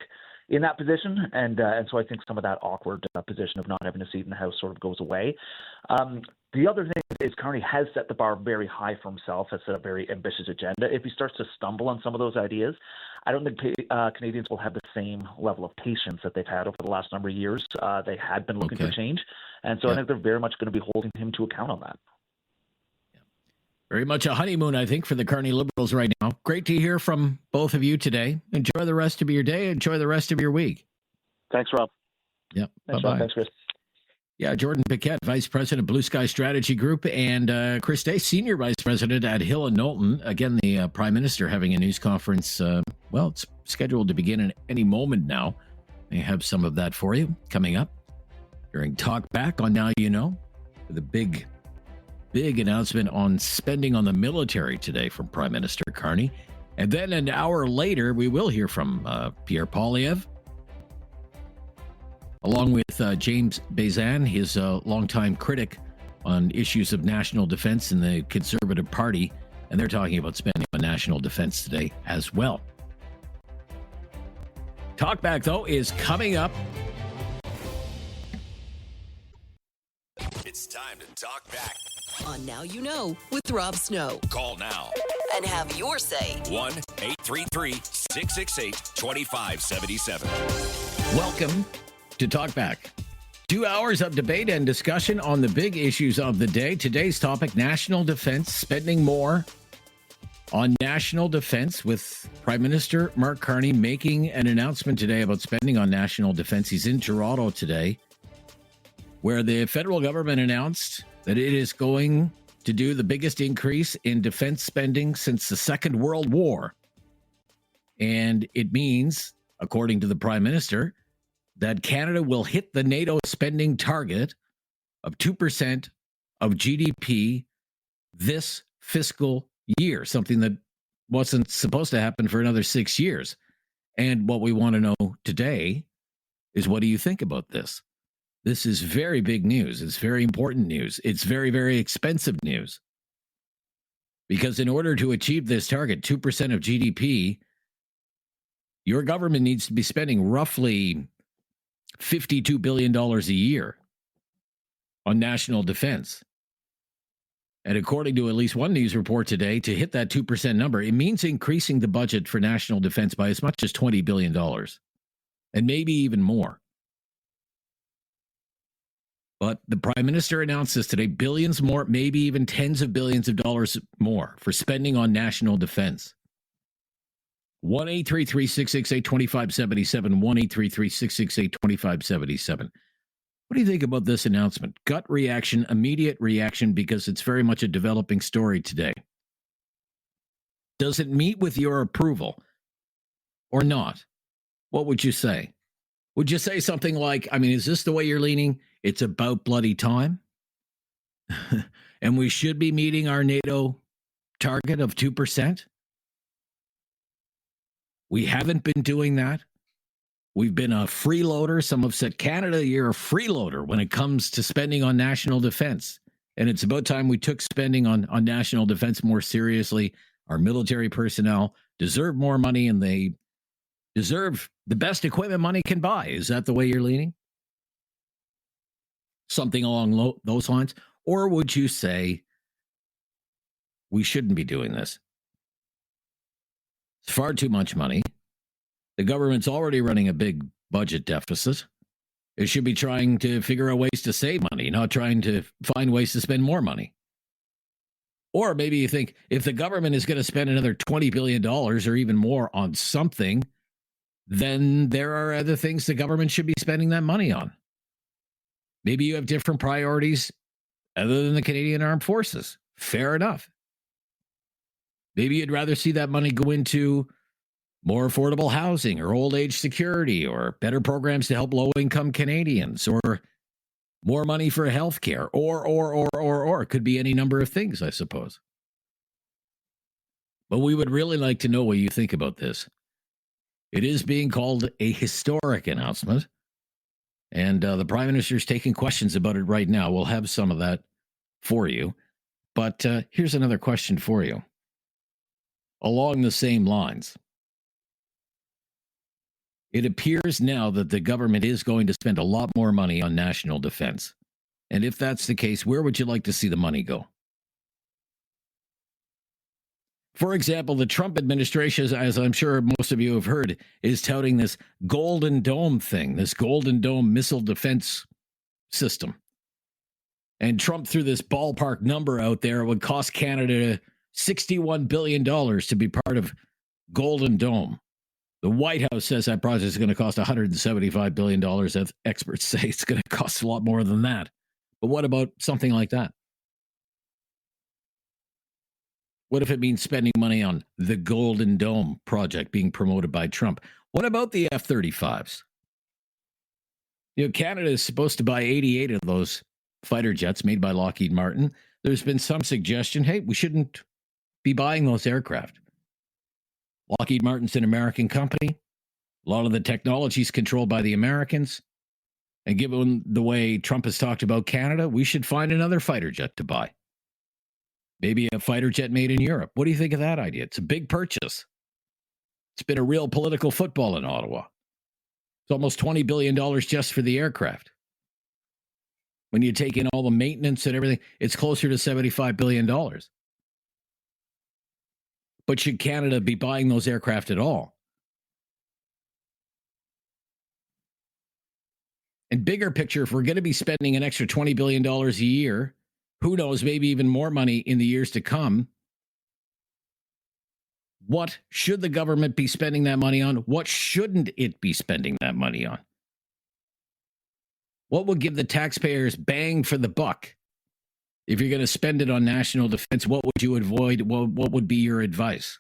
in that position, and so I think some of that awkward position of not having a seat in the House sort of goes away. The other thing is Carney has set the bar very high for himself, has set a very ambitious agenda. If he starts to stumble on some of those ideas, I don't think Canadians will have the same level of patience that they've had over the last number of years. They had been looking for change, and so I think they're very much going to be holding him to account on that. Very much a honeymoon, I think, for the Carney Liberals right now. Great to hear from both of you today. Enjoy the rest of your day. Enjoy the rest of your week. Thanks, Rob. Yep. Thanks, bye-bye. Rob. Thanks, Chris. Yeah, Jordan Piquette, Vice President, Blue Sky Strategy Group, and Chris Day, Senior Vice President at Hill and Knowlton. Again, the Prime Minister having a news conference. It's scheduled to begin at any moment now. They have some of that for you coming up during Talk Back on Now You Know, with a big announcement on spending on the military today from Prime Minister Carney. And then an hour later, we will hear from Pierre Poilievre, along with James Bazin, his longtime critic on issues of national defense in the Conservative Party. And they're talking about spending on national defense today as well. Talkback, though, is coming up. It's time to talk back. On Now You Know with Rob Snow. Call now. And have your say. 1-833-668-2577. Welcome to Talk Back. 2 hours of debate and discussion on the big issues of the day. Today's topic, national defense, spending more on national defense, with Prime Minister Mark Carney making an announcement today about spending on national defense. He's in Toronto today, where the federal government announced that it is going to do the biggest increase in defense spending since the Second World War. And it means, according to the Prime Minister, that Canada will hit the NATO spending target of 2% of GDP this fiscal year, something that wasn't supposed to happen for another 6 years. And what we want to know today is, what do you think about this? This is very big news. It's very important news. It's very, very expensive news, Because in order to achieve this target, 2% of GDP, your government needs to be spending roughly $52 billion a year on national defense. And according to at least one news report today, to hit that 2% number, it means increasing the budget for national defense by as much as $20 billion, and maybe even more. But the Prime Minister announced this today, billions more, maybe even tens of billions of dollars more for spending on national defense. 1-833-668-2577, 1-833-668-2577. What do you think about this announcement? Gut reaction, immediate reaction, because it's very much a developing story today. Does it meet with your approval or not? What would you say? Would you say something like, I mean, is this the way you're leaning? It's about bloody time? And we should be meeting our NATO target of 2%? We haven't been doing that. We've been a freeloader. Some have said, Canada, you're a freeloader when it comes to spending on national defense. And it's about time we took spending on national defense more seriously. Our military personnel deserve more money, and they deserve the best equipment money can buy. Is that the way you're leaning? Something along those lines? Or would you say we shouldn't be doing this? It's far too much money. The government's already running a big budget deficit. It should be trying to figure out ways to save money, not trying to find ways to spend more money. Or maybe you think if the government is going to spend another $20 billion or even more on something, then there are other things the government should be spending that money on. Maybe you have different priorities other than the Canadian Armed Forces. Fair enough. Maybe you'd rather see that money go into more affordable housing or old age security or better programs to help low-income Canadians or more money for health care or. It could be any number of things, I suppose. But we would really like to know what you think about this. It is being called a historic announcement, and the Prime Minister is taking questions about it right now. We'll have some of that for you. But here's another question for you. Along the same lines, it appears now that the government is going to spend a lot more money on national defense. And if that's the case, where would you like to see the money go? For example, the Trump administration, as I'm sure most of you have heard, is touting this Golden Dome thing, this Golden Dome missile defense system. And Trump threw this ballpark number out there. It would cost Canada $61 billion to be part of Golden Dome. The White House says that project is going to cost $175 billion. As experts say it's going to cost a lot more than that. But what about something like that? What if it means spending money on the Golden Dome project being promoted by Trump? What about the F-35s? You know, Canada is supposed to buy 88 of those fighter jets made by Lockheed Martin. There's been some suggestion, hey, we shouldn't be buying those aircraft. Lockheed Martin's an American company. A lot of the technology is controlled by the Americans. And given the way Trump has talked about Canada, we should find another fighter jet to buy. Maybe a fighter jet made in Europe. What do you think of that idea? It's a big purchase. It's been a real political football in Ottawa. It's almost $20 billion just for the aircraft. When you take in all the maintenance and everything, it's closer to $75 billion. But should Canada be buying those aircraft at all? And bigger picture, if we're going to be spending an extra $20 billion a year, who knows, maybe even more money in the years to come, what should the government be spending that money on? What shouldn't it be spending that money on? What would give the taxpayers bang for the buck? If you're going to spend it on national defense, what would you avoid? What would be your advice?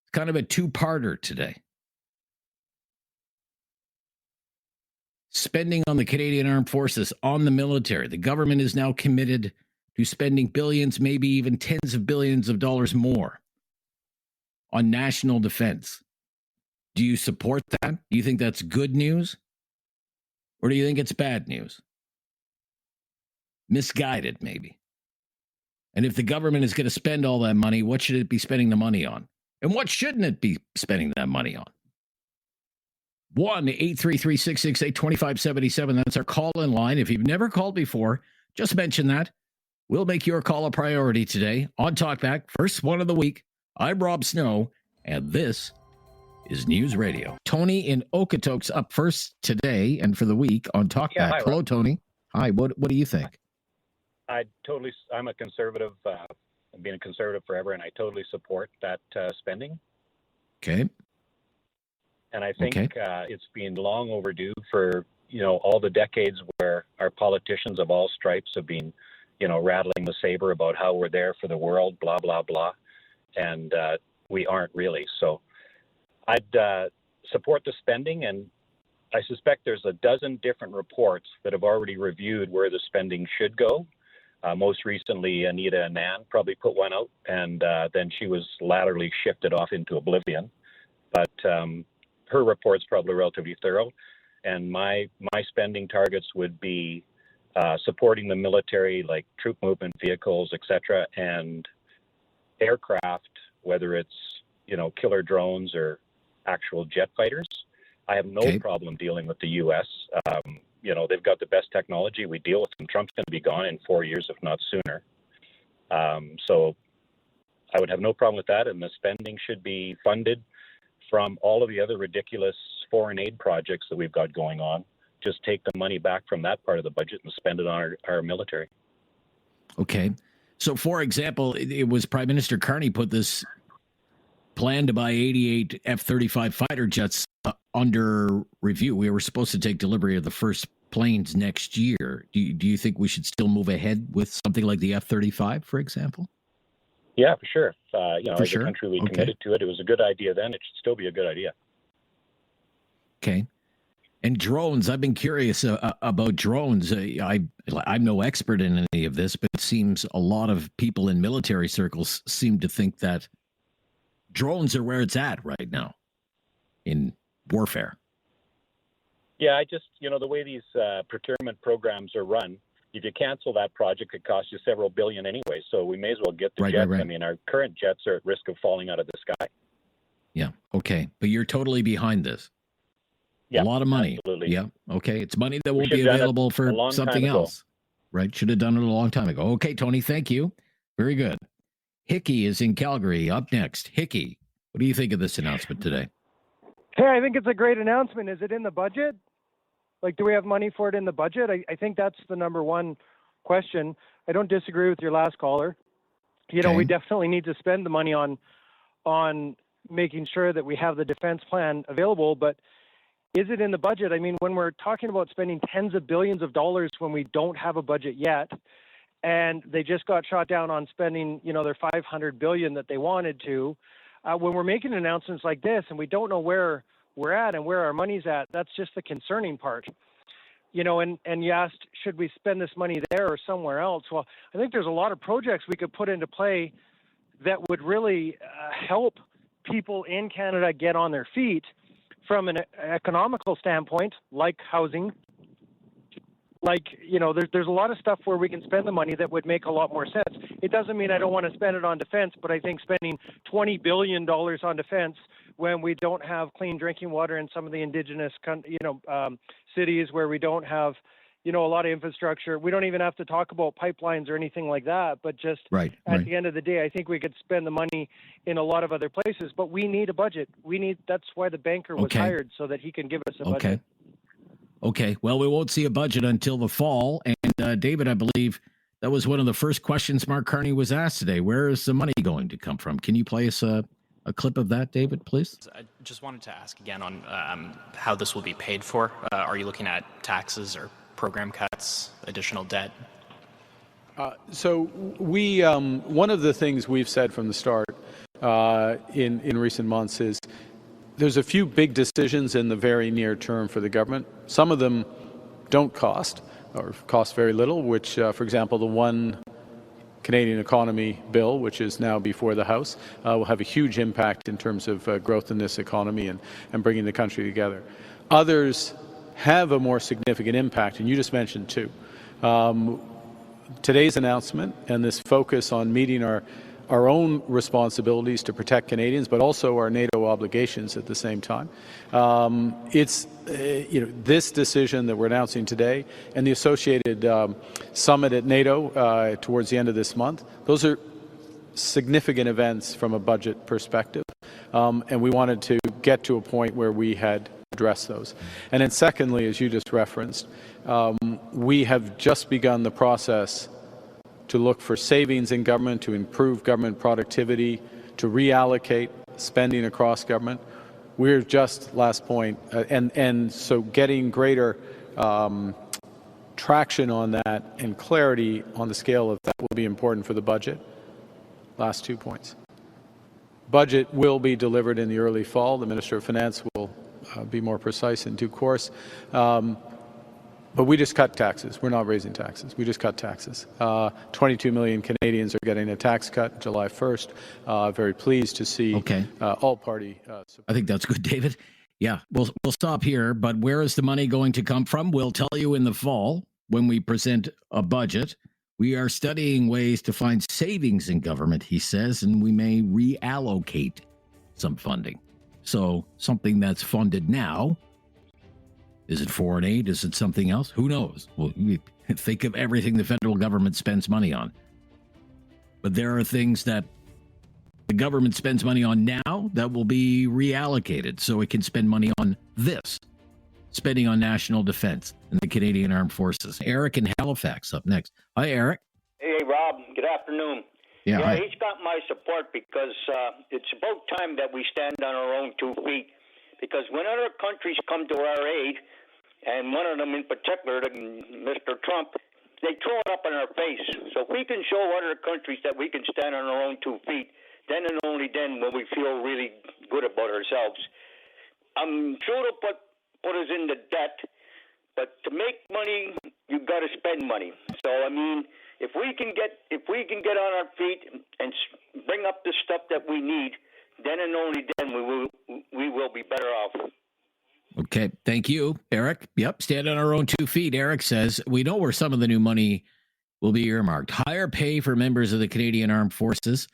It's kind of a two-parter today. Spending on the Canadian Armed Forces, on the military. The government is now committed to spending billions, maybe even tens of billions of dollars more on national defense. Do you support that? Do you think that's good news? Or do you think it's bad news? Misguided, maybe. And if the government is going to spend all that money, what should it be spending the money on? And what shouldn't it be spending that money on? 1-833-668-2577. That's our call-in line. If you've never called before, just mention that. We'll make your call a priority today on Talkback. First one of the week. I'm Rob Snow, and this is News Radio. Tony in Okotoks up first today and for the week on Talkback. Yeah, hi, Hello, Rob. Tony. Hi, what do you think? I'm a conservative. I've been a conservative forever, and I totally support that spending. Okay. And I think it's been long overdue for, all the decades where our politicians of all stripes have been, rattling the saber about how we're there for the world, blah, blah, blah. And we aren't really. So I'd support the spending, and I suspect there's a dozen different reports that have already reviewed where the spending should go. Most recently, Anita Anand probably put one out, and then she was laterally shifted off into oblivion. But her report's probably relatively thorough, and my spending targets would be supporting the military, like troop movement vehicles, etc., and aircraft, whether it's killer drones or actual jet fighters. I have no problem dealing with the U.S. They've got the best technology. We deal with them. Trump's going to be gone in 4 years, if not sooner. So I would have no problem with that, and the spending should be funded from all of the other ridiculous foreign aid projects that we've got going on. Just take the money back from that part of the budget and spend it on our military. Okay. So, for example, it was Prime Minister Carney put this plan to buy 88 F-35 fighter jets under review. We were supposed to take delivery of the first planes next year. Do you think we should still move ahead with something like the F-35, for example? Yeah, for sure. As sure? a country, we committed to it. It was a good idea then. It should still be a good idea. Okay. And drones, I've been curious about drones. I'm no expert in any of this, but it seems a lot of people in military circles seem to think that drones are where it's at right now in warfare. Yeah, the way these procurement programs are run, if you cancel that project, it costs you several billion anyway. So we may as well get the jets. Right. I mean, our current jets are at risk of falling out of the sky. Yeah. Okay. But you're totally behind this. Yeah, a lot of money. Absolutely. Yeah. Okay. It's money that won't be available for something else. Right. Should have done it a long time ago. Okay, Tony. Thank you. Very good. Hickey is in Calgary. Up next. Hickey, what do you think of this announcement today? Hey, I think it's a great announcement. Is it in the budget? Like, do we have money for it in the budget? I think that's the number one question. I don't disagree with your last caller. We definitely need to spend the money on making sure that we have the defense plan available, but is it in the budget? I mean, when we're talking about spending tens of billions of dollars when we don't have a budget yet, and they just got shot down on spending, their $500 billion that they wanted to, when we're making announcements like this and we don't know where we're at and where our money's at, that's just the concerning part. And you asked, should we spend this money there or somewhere else? Well, I think there's a lot of projects we could put into play that would really help people in Canada get on their feet from an economical standpoint, like housing. There's a lot of stuff where we can spend the money that would make a lot more sense. It doesn't mean I don't want to spend it on defense, but I think spending $20 billion on defense when we don't have clean drinking water in some of the indigenous, cities where we don't have, a lot of infrastructure. We don't even have to talk about pipelines or anything like that, but just at the end of the day, I think we could spend the money in a lot of other places, but we need a budget. That's why the banker was hired, so that he can give us a budget. Okay. Well, we won't see a budget until the fall. And David, I believe that was one of the first questions Mark Carney was asked today. Where is the money going to come from? Can you play us a clip of that, David, please? I just wanted to ask again on how this will be paid for. Are you looking at taxes or program cuts, additional debt? So we, one of the things we've said from the start in recent months is there's a few big decisions in the very near term for the government. Some of them don't cost or cost very little, which, for example, the One Canadian Economy bill, which is now before the House, will have a huge impact in terms of growth in this economy and bringing the country together. Others have a more significant impact, and you just mentioned two. today's announcement and this focus on meeting our own responsibilities to protect Canadians, but also our NATO obligations at the same time. This decision that we're announcing today and the associated summit at NATO towards the end of this month, those are significant events from a budget perspective, and we wanted to get to a point where we had addressed those. And then secondly, as you just referenced, we have just begun the process to look for savings in government, to improve government productivity, to reallocate spending across government. We're just, last point, and so getting greater traction on that and clarity on the scale of that will be important for the budget. Last 2 points. Budget will be delivered in the early fall. The Minister of Finance will be more precise in due course. But we just cut taxes. We're not raising taxes. We just cut taxes. 22 million Canadians are getting a tax cut July 1st. Very pleased to see all party support. I think that's good, David. Yeah, we'll stop here. But where is the money going to come from? We'll tell you in the fall when we present a budget. We are studying ways to find savings in government, he says, and we may reallocate some funding. So something that's funded now. Is it foreign aid? Is it something else? Who knows? Well, think of everything the federal government spends money on. But there are things that the government spends money on now that will be reallocated so it can spend money on this, spending on national defense and the Canadian Armed Forces. Eric in Halifax up next. Hi, Eric. Hey, Rob. Good afternoon. Yeah, he's got my support because it's about time that we stand on our own 2 feet. Because when other countries come to our aid, and one of them in particular, Mr. Trump, they throw it up in our face. So if we can show other countries that we can stand on our own 2 feet, then and only then will we feel really good about ourselves. I'm sure to put us into debt, but to make money, you've got to spend money. So I mean, if we can get on our feet and bring up the stuff that we need, then and only then we will be better off. Okay, thank you, Eric. Yep, stand on our own 2 feet. Eric says, we know where some of the new money will be earmarked. Higher pay for members of the Canadian Armed Forces,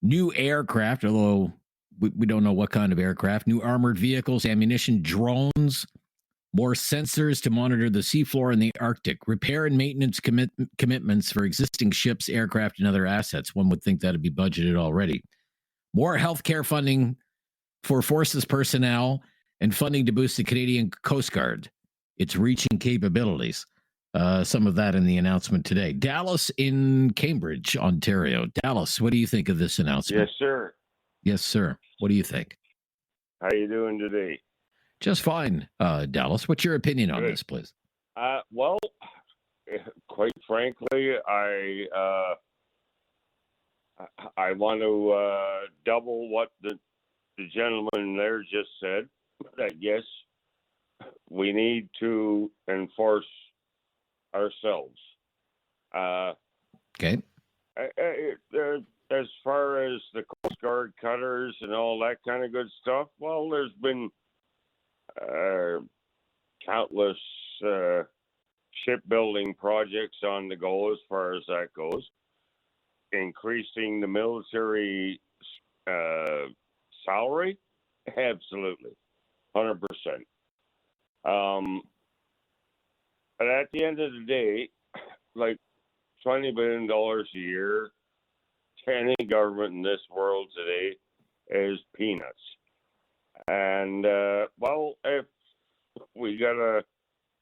new aircraft, although we don't know what kind of aircraft, new armored vehicles, ammunition, drones, more sensors to monitor the seafloor in the Arctic, repair and maintenance commitments for existing ships, aircraft, and other assets. One would think that would be budgeted already. More healthcare funding for forces personnel and funding to boost the Canadian Coast Guard, its reaching capabilities. Some of that in the announcement today. Dallas in Cambridge, Ontario. Dallas, what do you think of this announcement? Yes, sir. Yes, sir. What do you think? How you doing today? Just fine, Dallas. What's your opinion on this, please? Well, quite frankly, I want to double what the gentleman there just said. That yes, we need to enforce ourselves. Okay. As far as the Coast Guard cutters and all that kind of good stuff, well, there's been countless shipbuilding projects on the go as far as that goes. Increasing the military salary, absolutely, 100%. But at the end of the day, like $20 billion a year to any government in this world today is peanuts. And, well, if we got to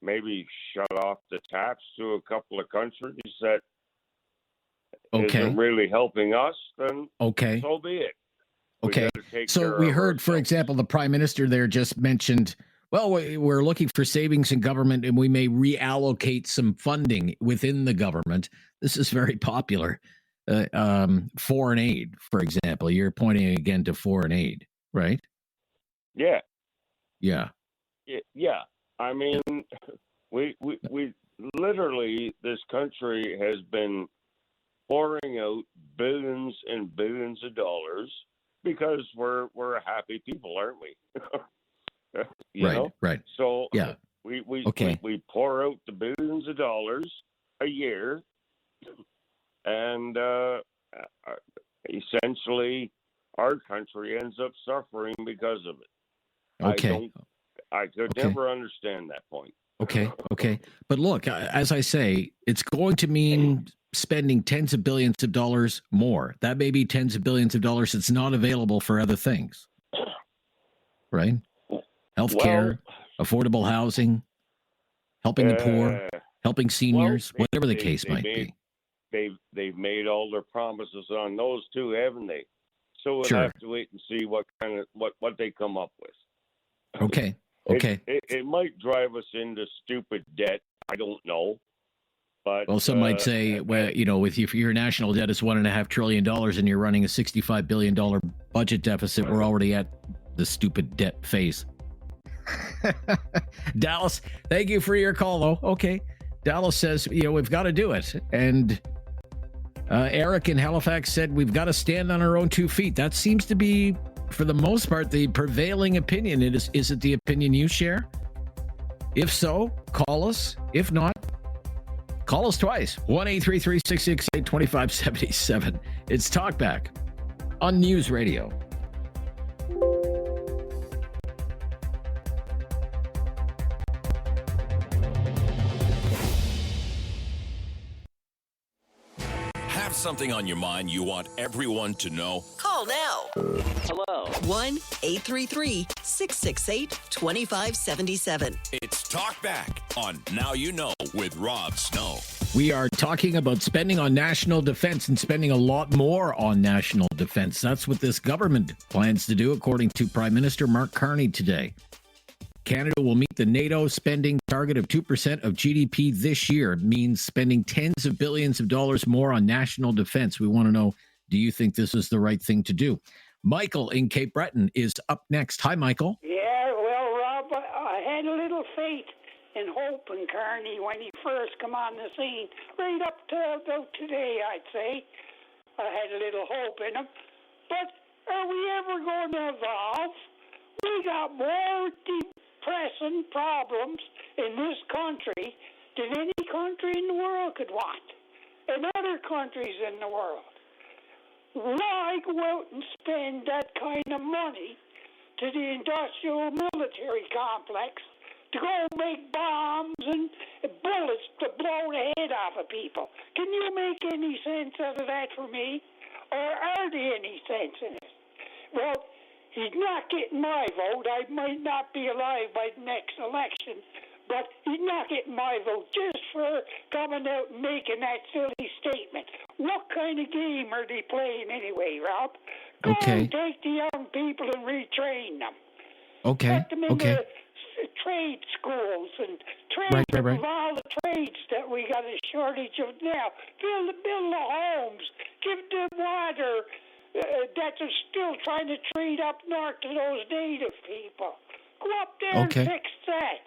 maybe shut off the taps to a couple of countries that isn't really helping us, then so be it. Okay. So we heard, for example, the Prime Minister there just mentioned, well, we're looking for savings in government and we may reallocate some funding within the government. This is very popular. Foreign aid, for example. You're pointing again to foreign aid, right? Yeah. Yeah. Yeah. I mean, we literally, this country has been pouring out billions and billions of dollars because we're a happy people, aren't we? you know? Right. So yeah, we pour out the billions of dollars a year and essentially our country ends up suffering because of it. Okay. I could never understand that point. Okay. But look, as I say, it's going to mean spending tens of billions of dollars more. That may be tens of billions of dollars that's not available for other things. Right? Healthcare, affordable housing, helping the poor, helping seniors, whatever the case might be. They've made all their promises on those two, haven't they? So we'll Sure. have to wait and see what they come up with. Okay. It might drive us into stupid debt. I don't know. But Well, some might say, well, with your national debt is $1.5 trillion and you're running a $65 billion budget deficit, we're already at the stupid debt phase. Dallas, thank you for your call, though. Okay. Dallas says, we've got to do it. And Eric in Halifax said, we've got to stand on our own 2 feet. That seems to be, for the most part, the prevailing opinion. Is it the opinion you share? If so, call us. If not, call us twice. 1-833-668-2577. It's Talkback on News Radio. Have something on your mind you want everyone to know? Call now. Hello. 1-833-668-2577. It's Talkback on Now You Know with Rob Snow. We are talking about spending on national defense and spending a lot more on national defense. That's what this government plans to do, according to Prime Minister Mark Carney today. Canada will meet the NATO spending target of 2% of GDP this year. It means spending tens of billions of dollars more on national defense. We want to know, do you think this is the right thing to do? Michael in Cape Breton is up next. Hi, Michael. Yeah, well, Rob, I had a little faith and hope in Carney when he first come on the scene. Right up to about today, I'd say. I had a little hope in him. But are we ever going to evolve? We got more pressing problems in this country than any country in the world could want, and other countries in the world. Why go out and spend that kind of money to the industrial military complex to go make bombs and bullets to blow the head off of people? Can you make any sense out of that for me? Or are there any sense in it? Well, he's not getting my vote. I might not be alive by the next election, but he's not getting my vote just for coming out and making that silly statement. What kind of game are they playing anyway, Rob? Go and take the young people and retrain them. Put them in the trade schools and train them with all the trades that we got a shortage of now. Build the homes. Give them water. That are still trying to treat up north to those native people. Go up there and fix that.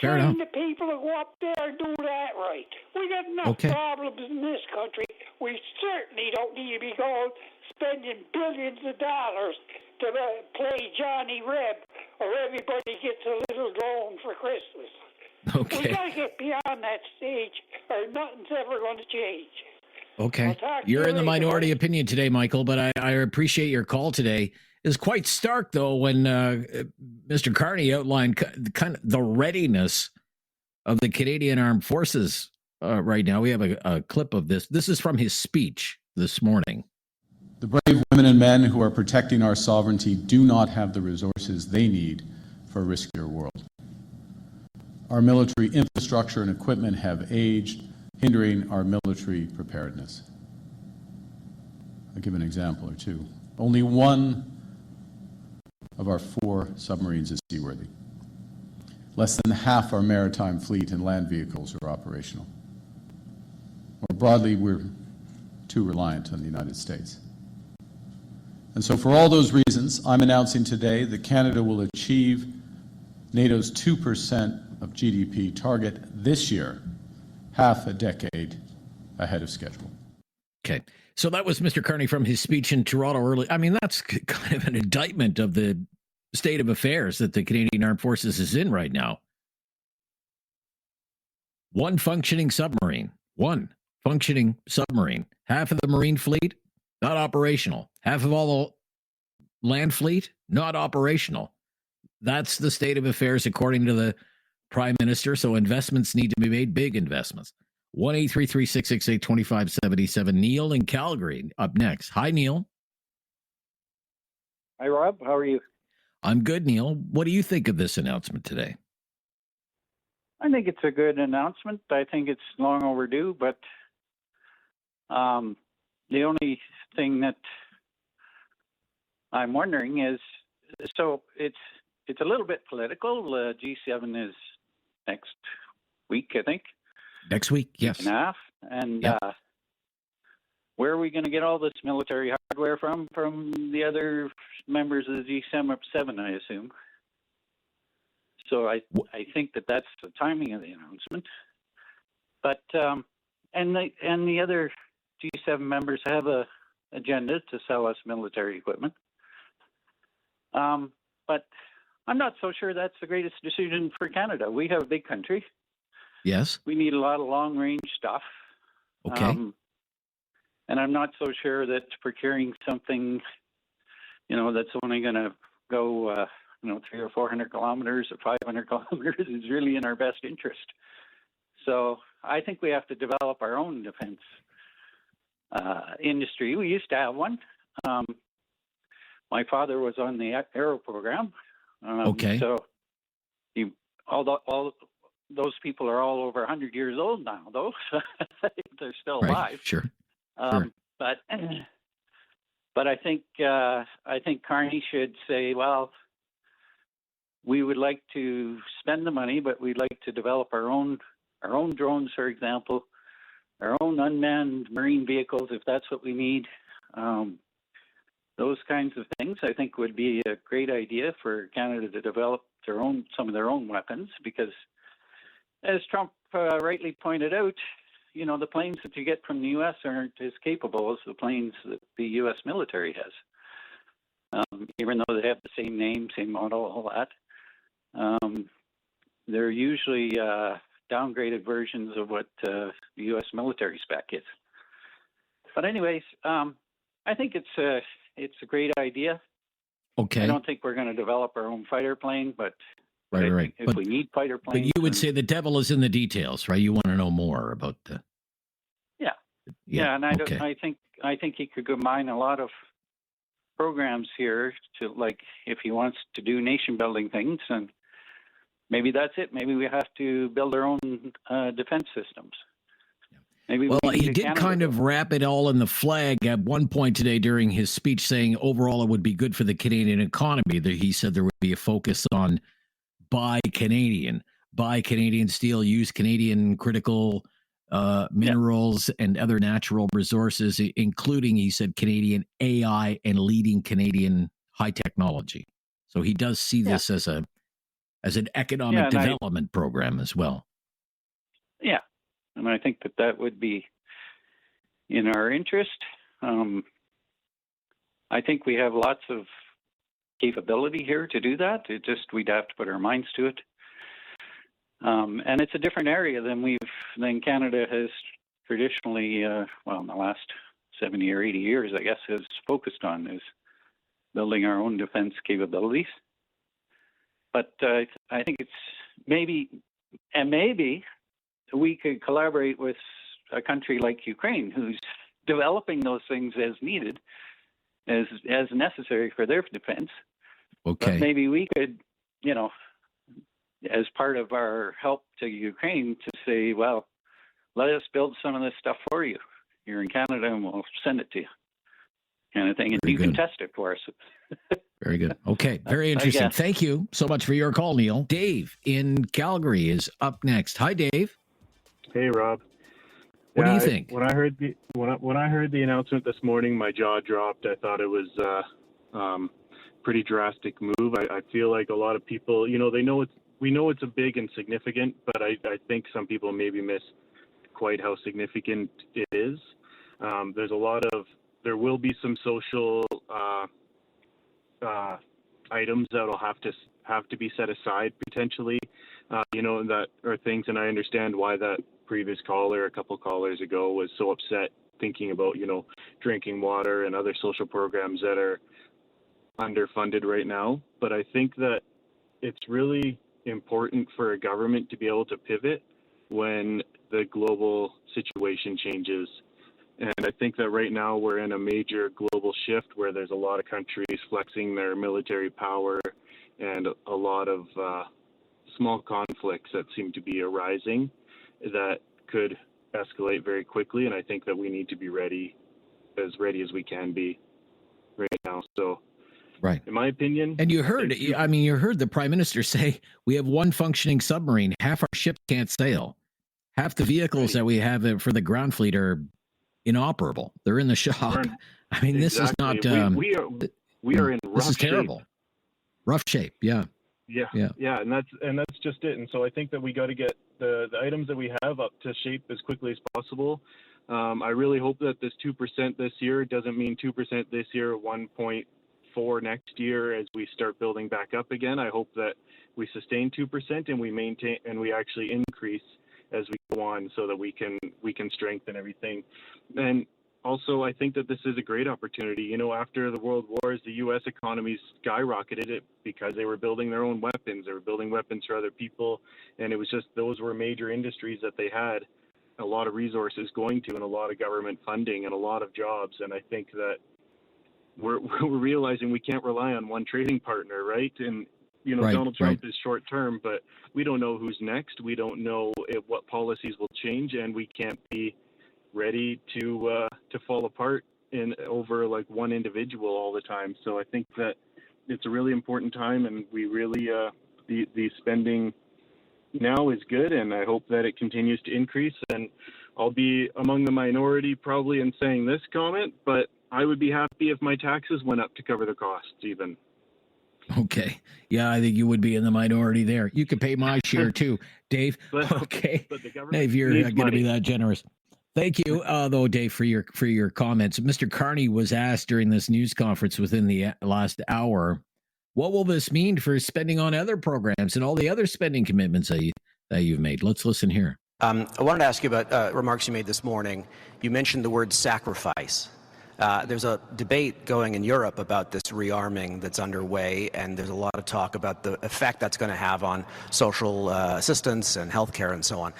Train the people to go up there and do that right. We got enough problems in this country. We certainly don't need to be going spending billions of dollars to play Johnny Reb or everybody gets a little drone for Christmas. We got to get beyond that stage or nothing's ever going to change. Okay. You're in the minority opinion today, Michael, but I appreciate your call today. It's quite stark, though, when Mr. Carney outlined kind of the readiness of the Canadian Armed Forces right now. We have a clip of this. This is from his speech this morning. The brave women and men who are protecting our sovereignty do not have the resources they need for a riskier world. Our military infrastructure and equipment have aged, hindering our military preparedness. I'll give an example or two. Only one of our 4 submarines is seaworthy. Less than half our maritime fleet and land vehicles are operational. More broadly, we're too reliant on the United States. And so for all those reasons, I'm announcing today that Canada will achieve NATO's 2% of GDP target this year, half a decade ahead of schedule. Okay. So that was Mr. Carney from his speech in Toronto early. I mean, that's kind of an indictment of the state of affairs that the Canadian Armed Forces is in right now. One functioning submarine. functioning submarine. Half of the Marine fleet, not operational. Half of all the land fleet, not operational. That's the state of affairs according to the Prime Minister. So investments need to be made, big investments. 1-833-668-2577. Neil in Calgary up next. Hi, Neil. Hi, Rob. How are you? I'm good, Neil. What do you think of this announcement today? I think it's a good announcement. I think it's long overdue, but the only thing that I'm wondering is, so it's a little bit political. G7 is next week, I think. Next week, yes. Week and a half. And where are we going to get all this military hardware from the other members of the G7, I assume? So I think that's the timing of the announcement. But and the other G7 members have a agenda to sell us military equipment. But I'm not so sure that's the greatest decision for Canada. We have a big country. Yes. We need a lot of long-range stuff. Okay. And I'm not so sure that procuring something, that's only going to go, 300 or 400 kilometers or 500 kilometers is really in our best interest. So I think we have to develop our own defense industry. We used to have one. My father was on the Aero program. Okay. So all those people are all over 100 years old now, though. They're still alive. Sure. But I think Carney should say, well, we would like to spend the money, but we'd like to develop our own drones, for example, our own unmanned marine vehicles, if that's what we need. Those kinds of things, I think, would be a great idea for Canada to develop some of their own weapons, because, as Trump rightly pointed out, the planes that you get from the U.S. aren't as capable as the planes that the U.S. military has. Even though they have the same name, same model, all that. They're usually downgraded versions of what the U.S. military spec is. But anyways, I think it's a great idea. Okay. I don't think we're going to develop our own fighter plane, but Right. if we need fighter planes. But you would say the devil is in the details, right? You want to know more about the. Yeah, and I think he could combine a lot of programs here to, like, if he wants to do nation building things, and maybe that's it. Maybe we have to build our own defense systems. Maybe he did kind of wrap it all in the flag at one point today during his speech, saying overall it would be good for the Canadian economy. He said there would be a focus on buy Canadian steel, use Canadian critical minerals and other natural resources, including, he said, Canadian AI and leading Canadian high technology. So he does see this as an economic development program as well. Yeah, and I think that would be in our interest. I think we have lots of capability here to do that. We'd have to put our minds to it. And it's a different area than Canada has traditionally, in the last 70 or 80 years, I guess, has focused on, is building our own defense capabilities. But I think it's maybe we could collaborate with a country like Ukraine, who's developing those things as needed, as necessary for their defense. Okay. But maybe we could, as part of our help to Ukraine, to say, well, let us build some of this stuff for you here in Canada, and we'll send it to you, kind of thing. And you can test it for us. Very good. Okay. Very interesting. Thank you so much for your call, Neil. Dave in Calgary is up next. Hi, Dave. Hey, Rob. What do you think? When I heard the announcement this morning, my jaw dropped. I thought it was pretty drastic move. I feel like a lot of people, we know it's a big and significant, but I think some people maybe miss quite how significant it is. There will be some social items that'll have to be set aside potentially, that are things, and I understand why that previous caller, a couple callers ago, was so upset thinking about, drinking water and other social programs that are underfunded right now. But I think that it's really important for a government to be able to pivot when the global situation changes. And I think that right now we're in a major global shift where there's a lot of countries flexing their military power and a lot of small conflicts that seem to be arising that could escalate very quickly. And I think that we need to be ready as we can be right now. So, right, in my opinion. And you heard the Prime Minister say we have one functioning submarine. Half our ships can't sail. Half the vehicles that we have for the ground fleet are inoperable. They're in the shop. I mean, this is not. We are in rough this is shape. terrible. Rough shape. Yeah. Yeah, and that's just it. And so I think that we got to get the items that we have up to shape as quickly as possible. I really hope that this 2% this year doesn't mean 2% this year, 1.4 next year as we start building back up again. I hope that we sustain 2% and we maintain and we actually increase as we go on, so that we can strengthen everything. And also, I think that this is a great opportunity. After the World Wars, the U.S. economy skyrocketed it because they were building their own weapons. They were building weapons for other people, and it was just those were major industries that they had a lot of resources going to, and a lot of government funding, and a lot of jobs. And I think that we're realizing we can't rely on one trading partner, right? And Right, Donald Trump right. is short term, but we don't know who's next. We don't know what policies will change, and we can't be ready to fall apart over like one individual all the time. So I think that it's a really important time, and we really the spending now is good, and I hope that it continues to increase. And I'll be among the minority probably in saying this comment, but I would be happy if my taxes went up to cover the costs even. Okay. Yeah, I think you would be in the minority there. You could pay my share too, Dave. Okay. But the government Dave, you're needs going to be money. that generous. Thank you, though, Dave, for your comments. Mr. Carney was asked during this news conference within the last hour, what will this mean for spending on other programs and all the other spending commitments that you've made? Let's listen here. I wanted to ask you about remarks you made this morning. You mentioned the word sacrifice. There's a debate going in Europe about this rearming that's underway, and there's a lot of talk about the effect that's going to have on social assistance and healthcare and so on.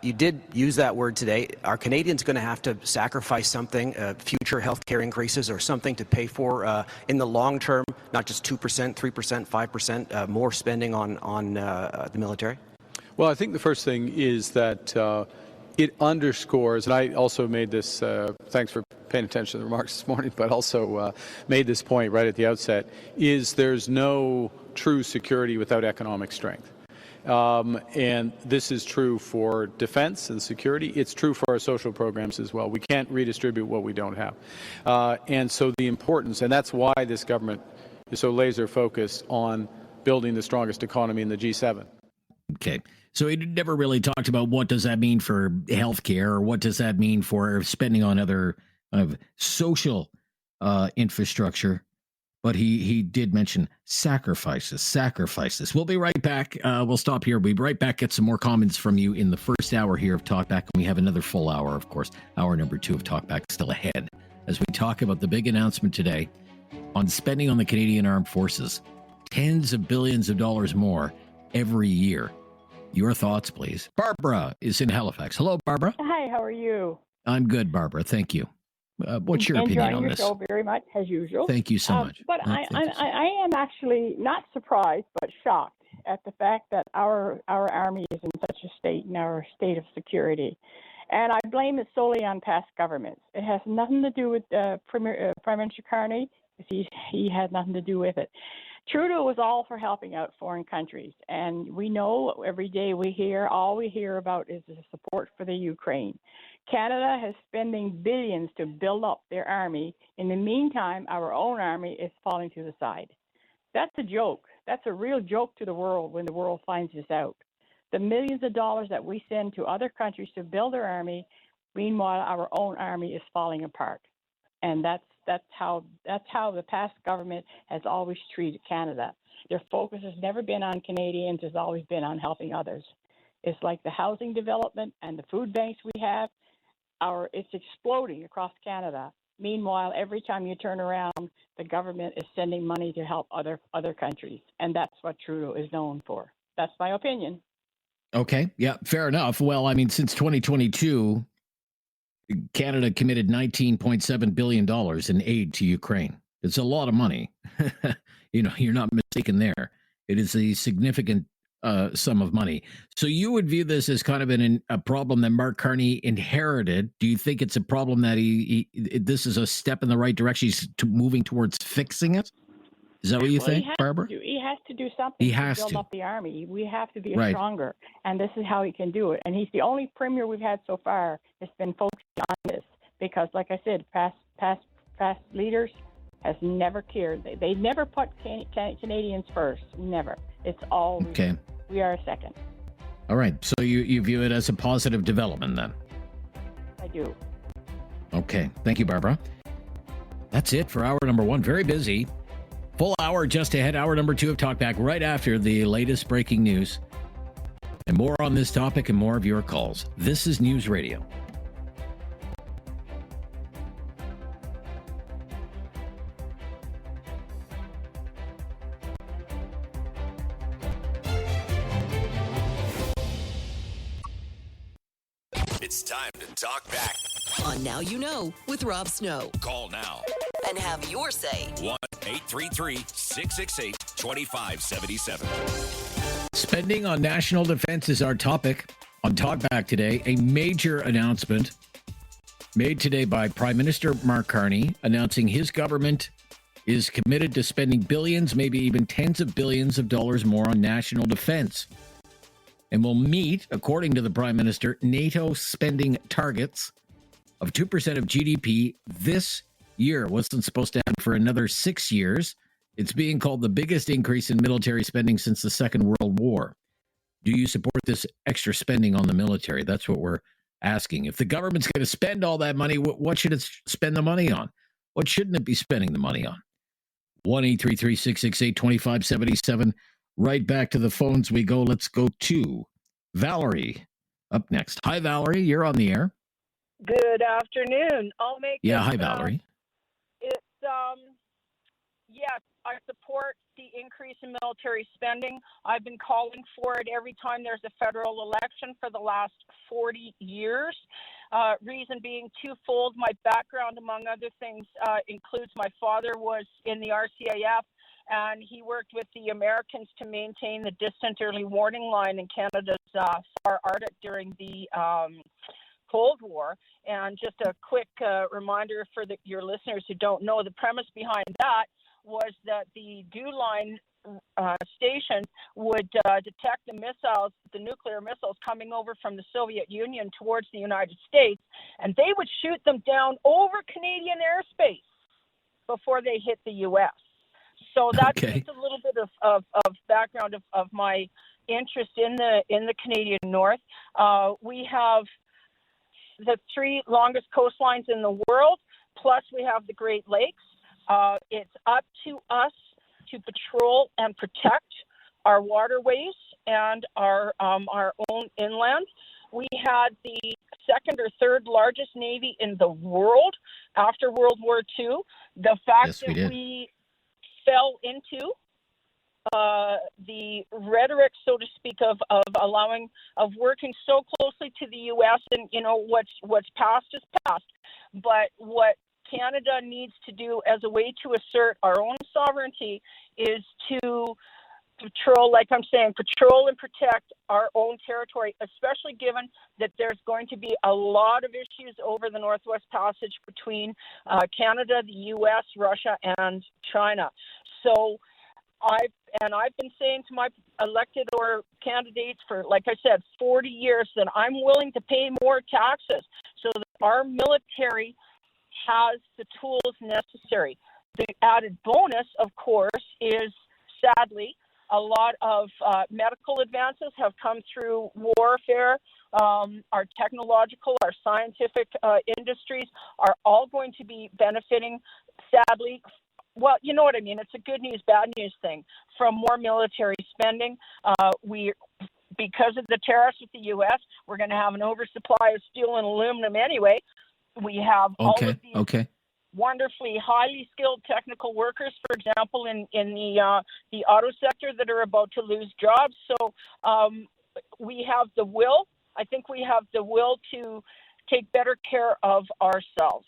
You did use that word today. Are Canadians going to have to sacrifice something, future healthcare increases or something to pay for in the long term, not just 2%, 3%, 5% more spending on the military? Well, I think the first thing is that it underscores, and I also made this, thanks for paying attention to the remarks this morning, but also made this point right at the outset, is there's no true security without economic strength. And this is true for defense and security. It's true for our social programs as well. We can't redistribute what we don't have. And so the importance, and that's why this government is so laser focused on building the strongest economy in the G7. Okay. So he never really talked about what does that mean for healthcare, or what does that mean for spending on other social infrastructure. But he did mention sacrifices. We'll be right back. We'll stop here. We'll be right back. Get some more comments from you in the first hour here of Talkback. And we have another full hour, of course. Hour number 2 of Talkback still ahead as we talk about the big announcement today on spending on the Canadian Armed Forces. Tens of billions of dollars more every year. Your thoughts, please. Barbara is in Halifax. Hello, Barbara. Hi, how are you? I'm good, Barbara. Thank you. What's your opinion on Enjoying this? your show very much, as usual. Thank you so much. But I am actually not surprised, but shocked at the fact that our Army is in such a state, in our state of security. And I blame it solely on past governments. It has nothing to do with Prime Minister Carney, because he had nothing to do with it. Trudeau was all for helping out foreign countries, and we know every day all we hear about is the support for the Ukraine. Canada is spending billions to build up their army. In the meantime, our own army is falling to the side. That's a joke. That's a real joke to the world when the world finds this out. The millions of dollars that we send to other countries to build their army, meanwhile, our own army is falling apart. And that's how the past government has always treated Canada. Their focus has never been on Canadians, it's always been on helping others. It's like the housing development and the food banks we have. It's exploding across Canada. Meanwhile, every time you turn around, the government is sending money to help other countries, and that's what Trudeau is known for. That's my opinion. Okay, yeah, fair enough. Well, I mean, since 2022, Canada committed $19.7 billion in aid to Ukraine. It's a lot of money. You're not mistaken there. It is a significant sum of money. So you would view this as kind of a problem that Mark Carney inherited. Do you think it's a problem that this is a step in the right direction? He's moving towards fixing it? Is that what you think, Barbara? He has to do something to build up the army. We have to be stronger, and this is how he can do it. And he's the only premier we've had so far that's been focused on this, because, like I said, past leaders has never cared. They never put Canadians first. Never. It's all okay. We are second. All right. So you view it as a positive development then? I do. Okay. Thank you, Barbara. That's it for hour number one. Very busy. Full hour just ahead. Hour number two of Talkback right after the latest breaking news. And more on this topic and more of your calls. This is News Radio. It's time to talk back. On Now You Know with Rob Snow. Call now. And have your say. 1-833-668-2577. Spending on national defense is our topic on Talkback today. A major announcement made today by Prime Minister Mark Carney, announcing his government is committed to spending billions, maybe even tens of billions of dollars more on national defense. And will meet, according to the Prime Minister, NATO spending targets of 2% of GDP this year. Wasn't supposed to happen for another 6 years. It's being called the biggest increase in military spending since the Second World War. Do you support this extra spending on the military? That's what we're asking. If the government's going to spend all that money, what should it spend the money on? What shouldn't it be spending the money on? 1-833-668-2577. Right back to the phones we go. Let's go to Valerie up next. Hi, Valerie. You're on the air. Good afternoon. I'll make hi, Valerie. Yes, I support the increase in military spending. I've been calling for it every time there's a federal election for the last 40 years. Reason being twofold. My background, among other things, includes my father was in the RCAF, and he worked with the Americans to maintain the distant early warning line in Canada's far Arctic during the Cold War. And just a quick reminder for your listeners who don't know, the premise behind that was that the DEW line station would detect the missiles, the nuclear missiles coming over from the Soviet Union towards the United States, and they would shoot them down over Canadian airspace before they hit the U.S. So that's just a little bit of background of my interest in the Canadian North. We have the 3 longest coastlines in the world, plus we have the Great Lakes. It's up to us to patrol and protect our waterways and our own inland. We had the second or third largest navy in the world after World War II. The fact that we fell into the rhetoric, so to speak, of working so closely to the U.S. and what's past is past. But what Canada needs to do as a way to assert our own sovereignty is to patrol and protect our own territory, especially given that there's going to be a lot of issues over the Northwest Passage between Canada, the U.S., Russia, and China. So I've been saying to my elected or candidates for, like I said, 40 years that I'm willing to pay more taxes so that our military has the tools necessary. The added bonus, of course, is sadly a lot of medical advances have come through warfare. Our technological, our scientific industries are all going to be benefiting, sadly. Well, you know what I mean. It's a good news, bad news thing from more military spending. because of the tariffs with the U.S., we're going to have an oversupply of steel and aluminum anyway. We have all of these wonderfully highly skilled technical workers, for example, in the auto sector that are about to lose jobs. So we have the will. I think we have the will to take better care of ourselves.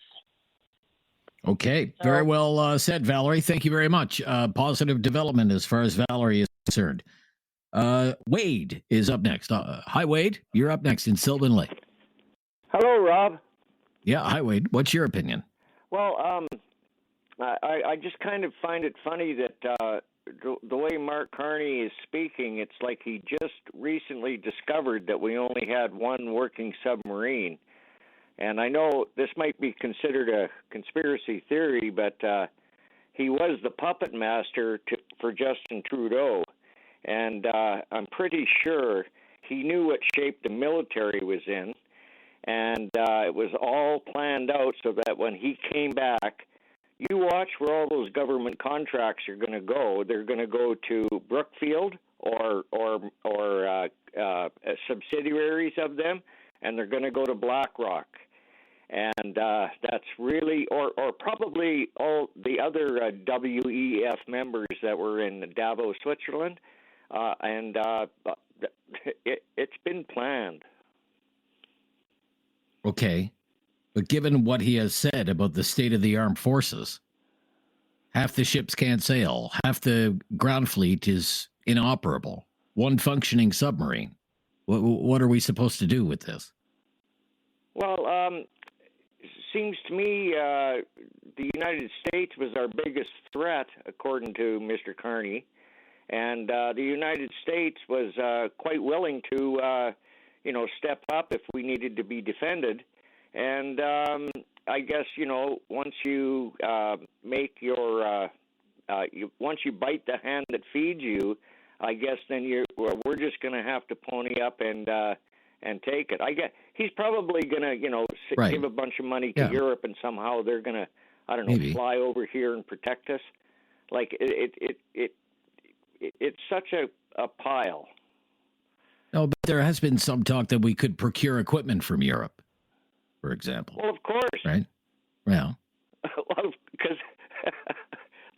Okay, very well said, Valerie. Thank you very much. Positive development as far as Valerie is concerned. Wade is up next. Hi, Wade. You're up next in Sylvan Lake. Hello, Rob. Yeah, hi, Wade. What's your opinion? Well, I just kind of find it funny that the way Mark Carney is speaking, it's like he just recently discovered that we only had one working submarine. And I know this might be considered a conspiracy theory, but he was the puppet master for Justin Trudeau. And I'm pretty sure he knew what shape the military was in. And it was all planned out so that when he came back, you watch where all those government contracts are going to go. They're going to go to Brookfield or subsidiaries of them, and they're going to go to BlackRock. And that's really, or probably all the other WEF members that were in Davos, Switzerland. It's been planned. Okay. But given what he has said about the state of the armed forces, half the ships can't sail, half the ground fleet is inoperable, one functioning submarine. What are we supposed to do with this? Well, seems to me the United States was our biggest threat, according to Mr. Carney, and the United States was quite willing to, step up if we needed to be defended. And I guess, once you make your, once you bite the hand that feeds you, I guess then we're just going to have to pony up and take it. I guess he's probably going to, give a bunch of money to Europe, and somehow they're going to, I don't know, fly over here and protect us. Like it's such a pile. No, but there has been some talk that we could procure equipment from Europe, for example. Well, of course. Right? Well. Because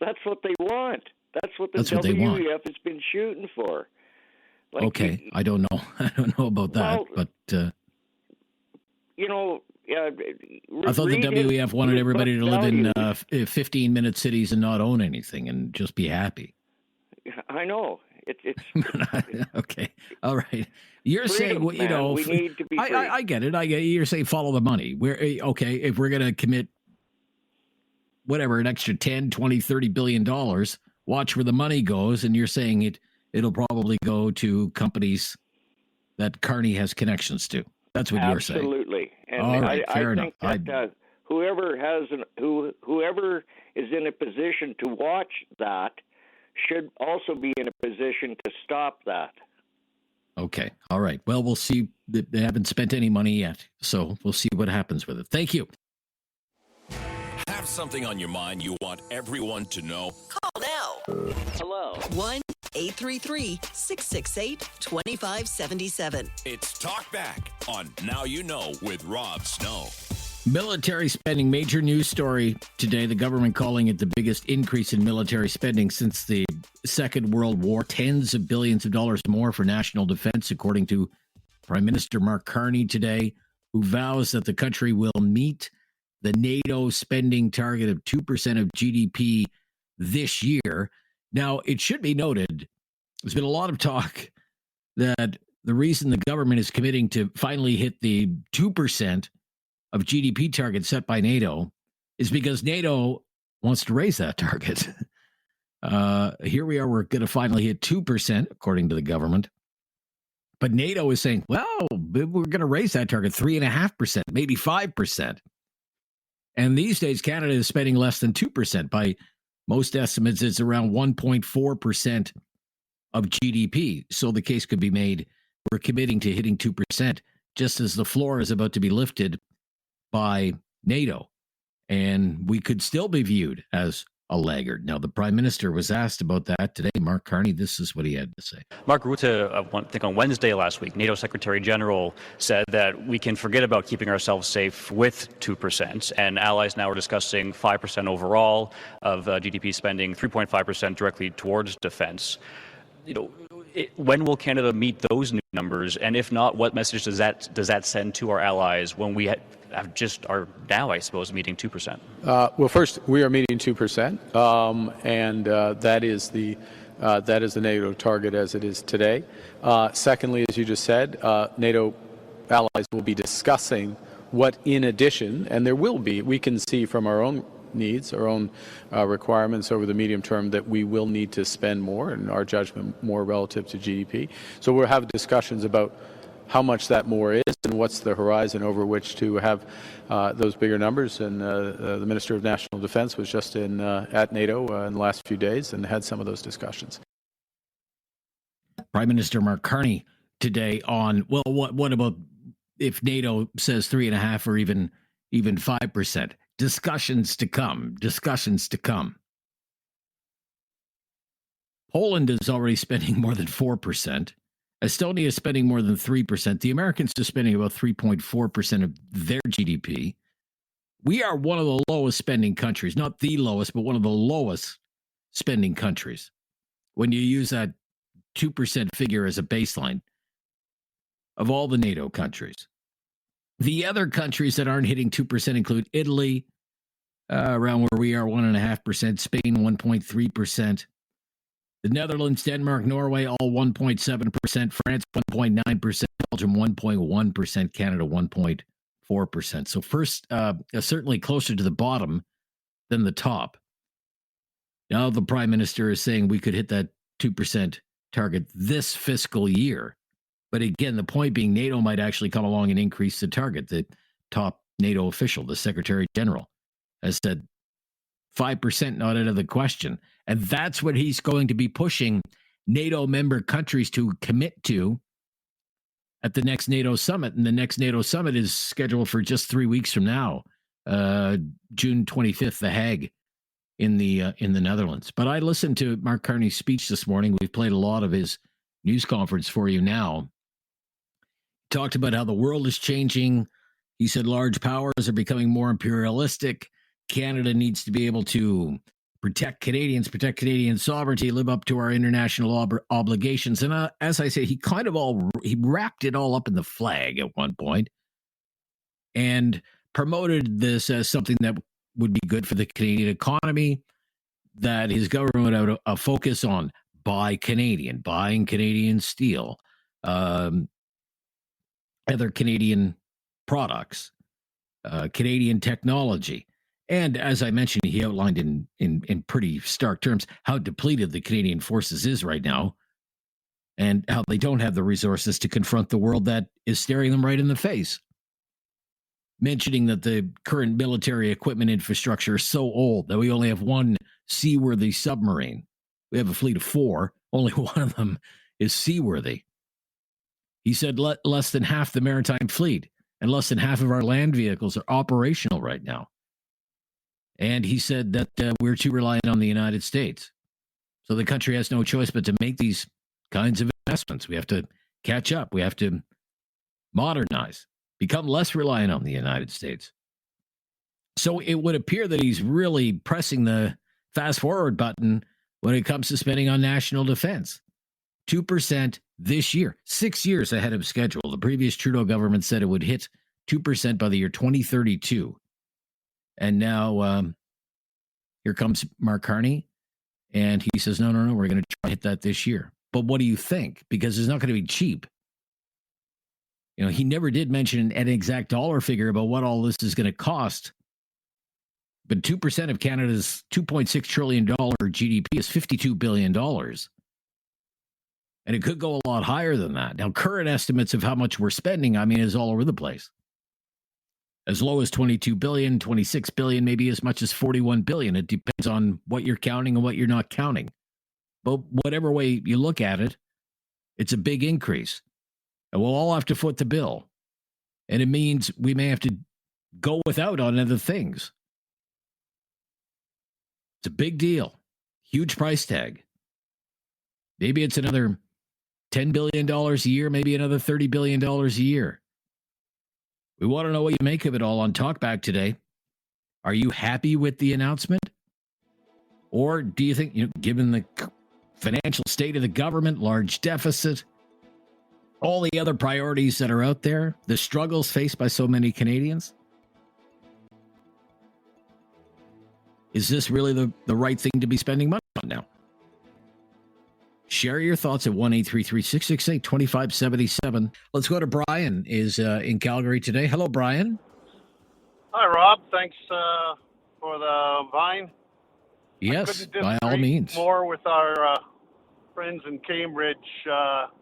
that's what they want. That's what the WEF has been shooting for. Like, okay, I don't know. I don't know about that, but I thought the WEF wanted everybody to live in 15-minute cities and not own anything and just be happy. I know. It's okay. All right. You're freedom, saying, we need to be free. I get it. You're saying follow the money. Okay, if we're going to commit whatever, an extra 10, 20, 30 billion dollars, watch where the money goes, and you're saying it'll probably go to companies that Carney has connections to. That's what you're saying. Absolutely. And all right, fair enough. Think that, whoever is in a position to watch that should also be in a position to stop that. Okay. All right. Well, we'll see. They haven't spent any money yet, so we'll see what happens with it. Thank you. Have something on your mind you want everyone to know? Call now. Hello. 1-833-668-2577. It's Talk Back on Now You Know with Rob Snow. Military spending, major news story today. The government calling it the biggest increase in military spending since the Second World War. Tens of billions of dollars more for national defense, according to Prime Minister Mark Carney today, who vows that the country will meet the NATO spending target of 2% of GDP this year. Now, it should be noted, there's been a lot of talk that the reason the government is committing to finally hit the 2% of GDP target set by NATO is because NATO wants to raise that target. Here we are, we're going to finally hit 2%, according to the government. But NATO is saying, well, we're going to raise that target 3.5%, maybe 5%. And these days, Canada is spending less than 2%. By most estimates, it's around 1.4% of GDP. So the case could be made, we're committing to hitting 2%, just as the floor is about to be lifted by NATO. And we could still be viewed as a laggard. Now, the Prime Minister was asked about that today. Mark Carney, this is what he had to say. Mark Rutte, I think on Wednesday last week, NATO Secretary General said that we can forget about keeping ourselves safe with 2%, and allies now are discussing 5% overall of GDP spending, 3.5% directly towards defense. When will Canada meet those new numbers? And if not, what message does that send to our allies when we have just are now, I suppose, meeting 2%? Well, first, we are meeting 2%, and that is the NATO target as it is today. Secondly, as you just said, NATO allies will be discussing what, in addition, and there will be, we can see from our own needs, our own requirements over the medium term, that we will need to spend more, in our judgment, more relative to GDP. So we'll have discussions about how much that more is and what's the horizon over which to have those bigger numbers. And the Minister of National Defence was just at NATO in the last few days and had some of those discussions. Prime Minister Mark Carney today on, well, what about if NATO says 3.5% or even 5%? Discussions to come. Poland is already spending more than 4%. Estonia is spending more than 3%. The Americans are spending about 3.4% of their GDP. We are one of the lowest spending countries, not the lowest, but one of the lowest spending countries. When you use that 2% figure as a baseline of all the NATO countries. The other countries that aren't hitting 2% include Italy, around where we are, 1.5%, Spain, 1.3%. The Netherlands, Denmark, Norway, all 1.7%. France, 1.9%. Belgium, 1.1%. Canada, 1.4%. So first, certainly closer to the bottom than the top. Now the Prime Minister is saying we could hit that 2% target this fiscal year. But again, the point being, NATO might actually come along and increase the target. The top NATO official, the Secretary General, has said 5% not out of the question. And that's what he's going to be pushing NATO member countries to commit to at the next NATO summit. And the next NATO summit is scheduled for just 3 weeks from now, June 25th, The Hague in the Netherlands. But I listened to Mark Carney's speech this morning. We've played a lot of his news conference for you now. Talked about how the world is changing. He said large powers are becoming more imperialistic. Canada needs to be able to protect Canadians, protect Canadian sovereignty, live up to our international obligations. And as I say, he wrapped it all up in the flag at one point and promoted this as something that would be good for the Canadian economy, that his government would have a focus on buying Canadian steel, other Canadian products, Canadian technology. And as I mentioned, he outlined in pretty stark terms how depleted the Canadian forces is right now and how they don't have the resources to confront the world that is staring them right in the face. Mentioning that the current military equipment infrastructure is so old that we only have one seaworthy submarine. We have a fleet of 4. Only one of them is seaworthy. He said less than half the maritime fleet and less than half of our land vehicles are operational right now. And he said that we're too reliant on the United States. So the country has no choice but to make these kinds of investments. We have to catch up. We have to modernize, become less reliant on the United States. So it would appear that he's really pressing the fast forward button when it comes to spending on national defense. 2% this year, 6 years ahead of schedule. The previous Trudeau government said it would hit 2% by the year 2032. And now here comes Mark Carney, and he says, no, we're going to try to hit that this year. But what do you think? Because it's not going to be cheap. You know, he never did mention an exact dollar figure about what all this is going to cost. But 2% of Canada's $2.6 trillion GDP is $52 billion. And it could go a lot higher than that. Now, current estimates of how much we're spending, is all over the place. As low as 22 billion, 26 billion, maybe as much as 41 billion. It depends on what you're counting and what you're not counting. But whatever way you look at it, it's a big increase. And we'll all have to foot the bill. And it means we may have to go without on other things. It's a big deal. Huge price tag. Maybe it's another $10 billion a year, maybe another $30 billion a year. We want to know what you make of it all on Talkback today. Are you happy with the announcement? Or do you think, given the financial state of the government, large deficit, all the other priorities that are out there, the struggles faced by so many Canadians, is this really the right thing to be spending money on now? Share your thoughts at 1-833-668-2577. Let's go to Brian, is in Calgary today. Hello, Brian. Hi, Rob. Thanks for the Vine. Yes, by all means. More with our friends in Cambridge.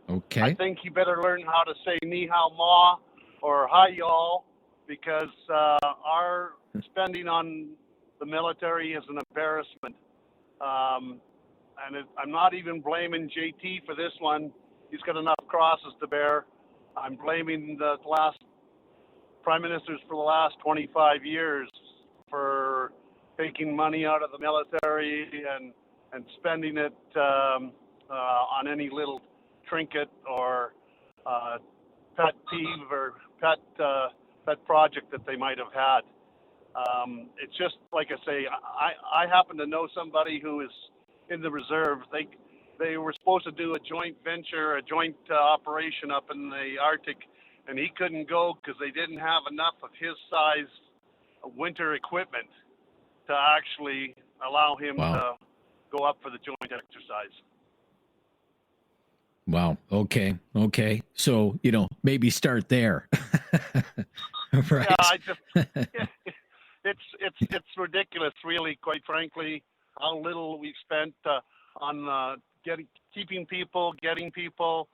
Okay. I think you better learn how to say ni hao ma or hi y'all, because our spending on the military is an embarrassment. I'm not even blaming JT for this one. He's got enough crosses to bear. I'm blaming the last prime ministers for the last 25 years for taking money out of the military and spending it on any little trinket or pet peeve or pet project that they might have had. It's just like I say, I happen to know somebody who is in the reserve. They were supposed to do a joint venture, a joint operation up in the Arctic, and he couldn't go because they didn't have enough of his size winter equipment to actually allow him to go up for the joint exercise. Wow. Okay. So, maybe start there. Right. Yeah, it's ridiculous, really, quite frankly, how little we've spent on keeping people, getting people,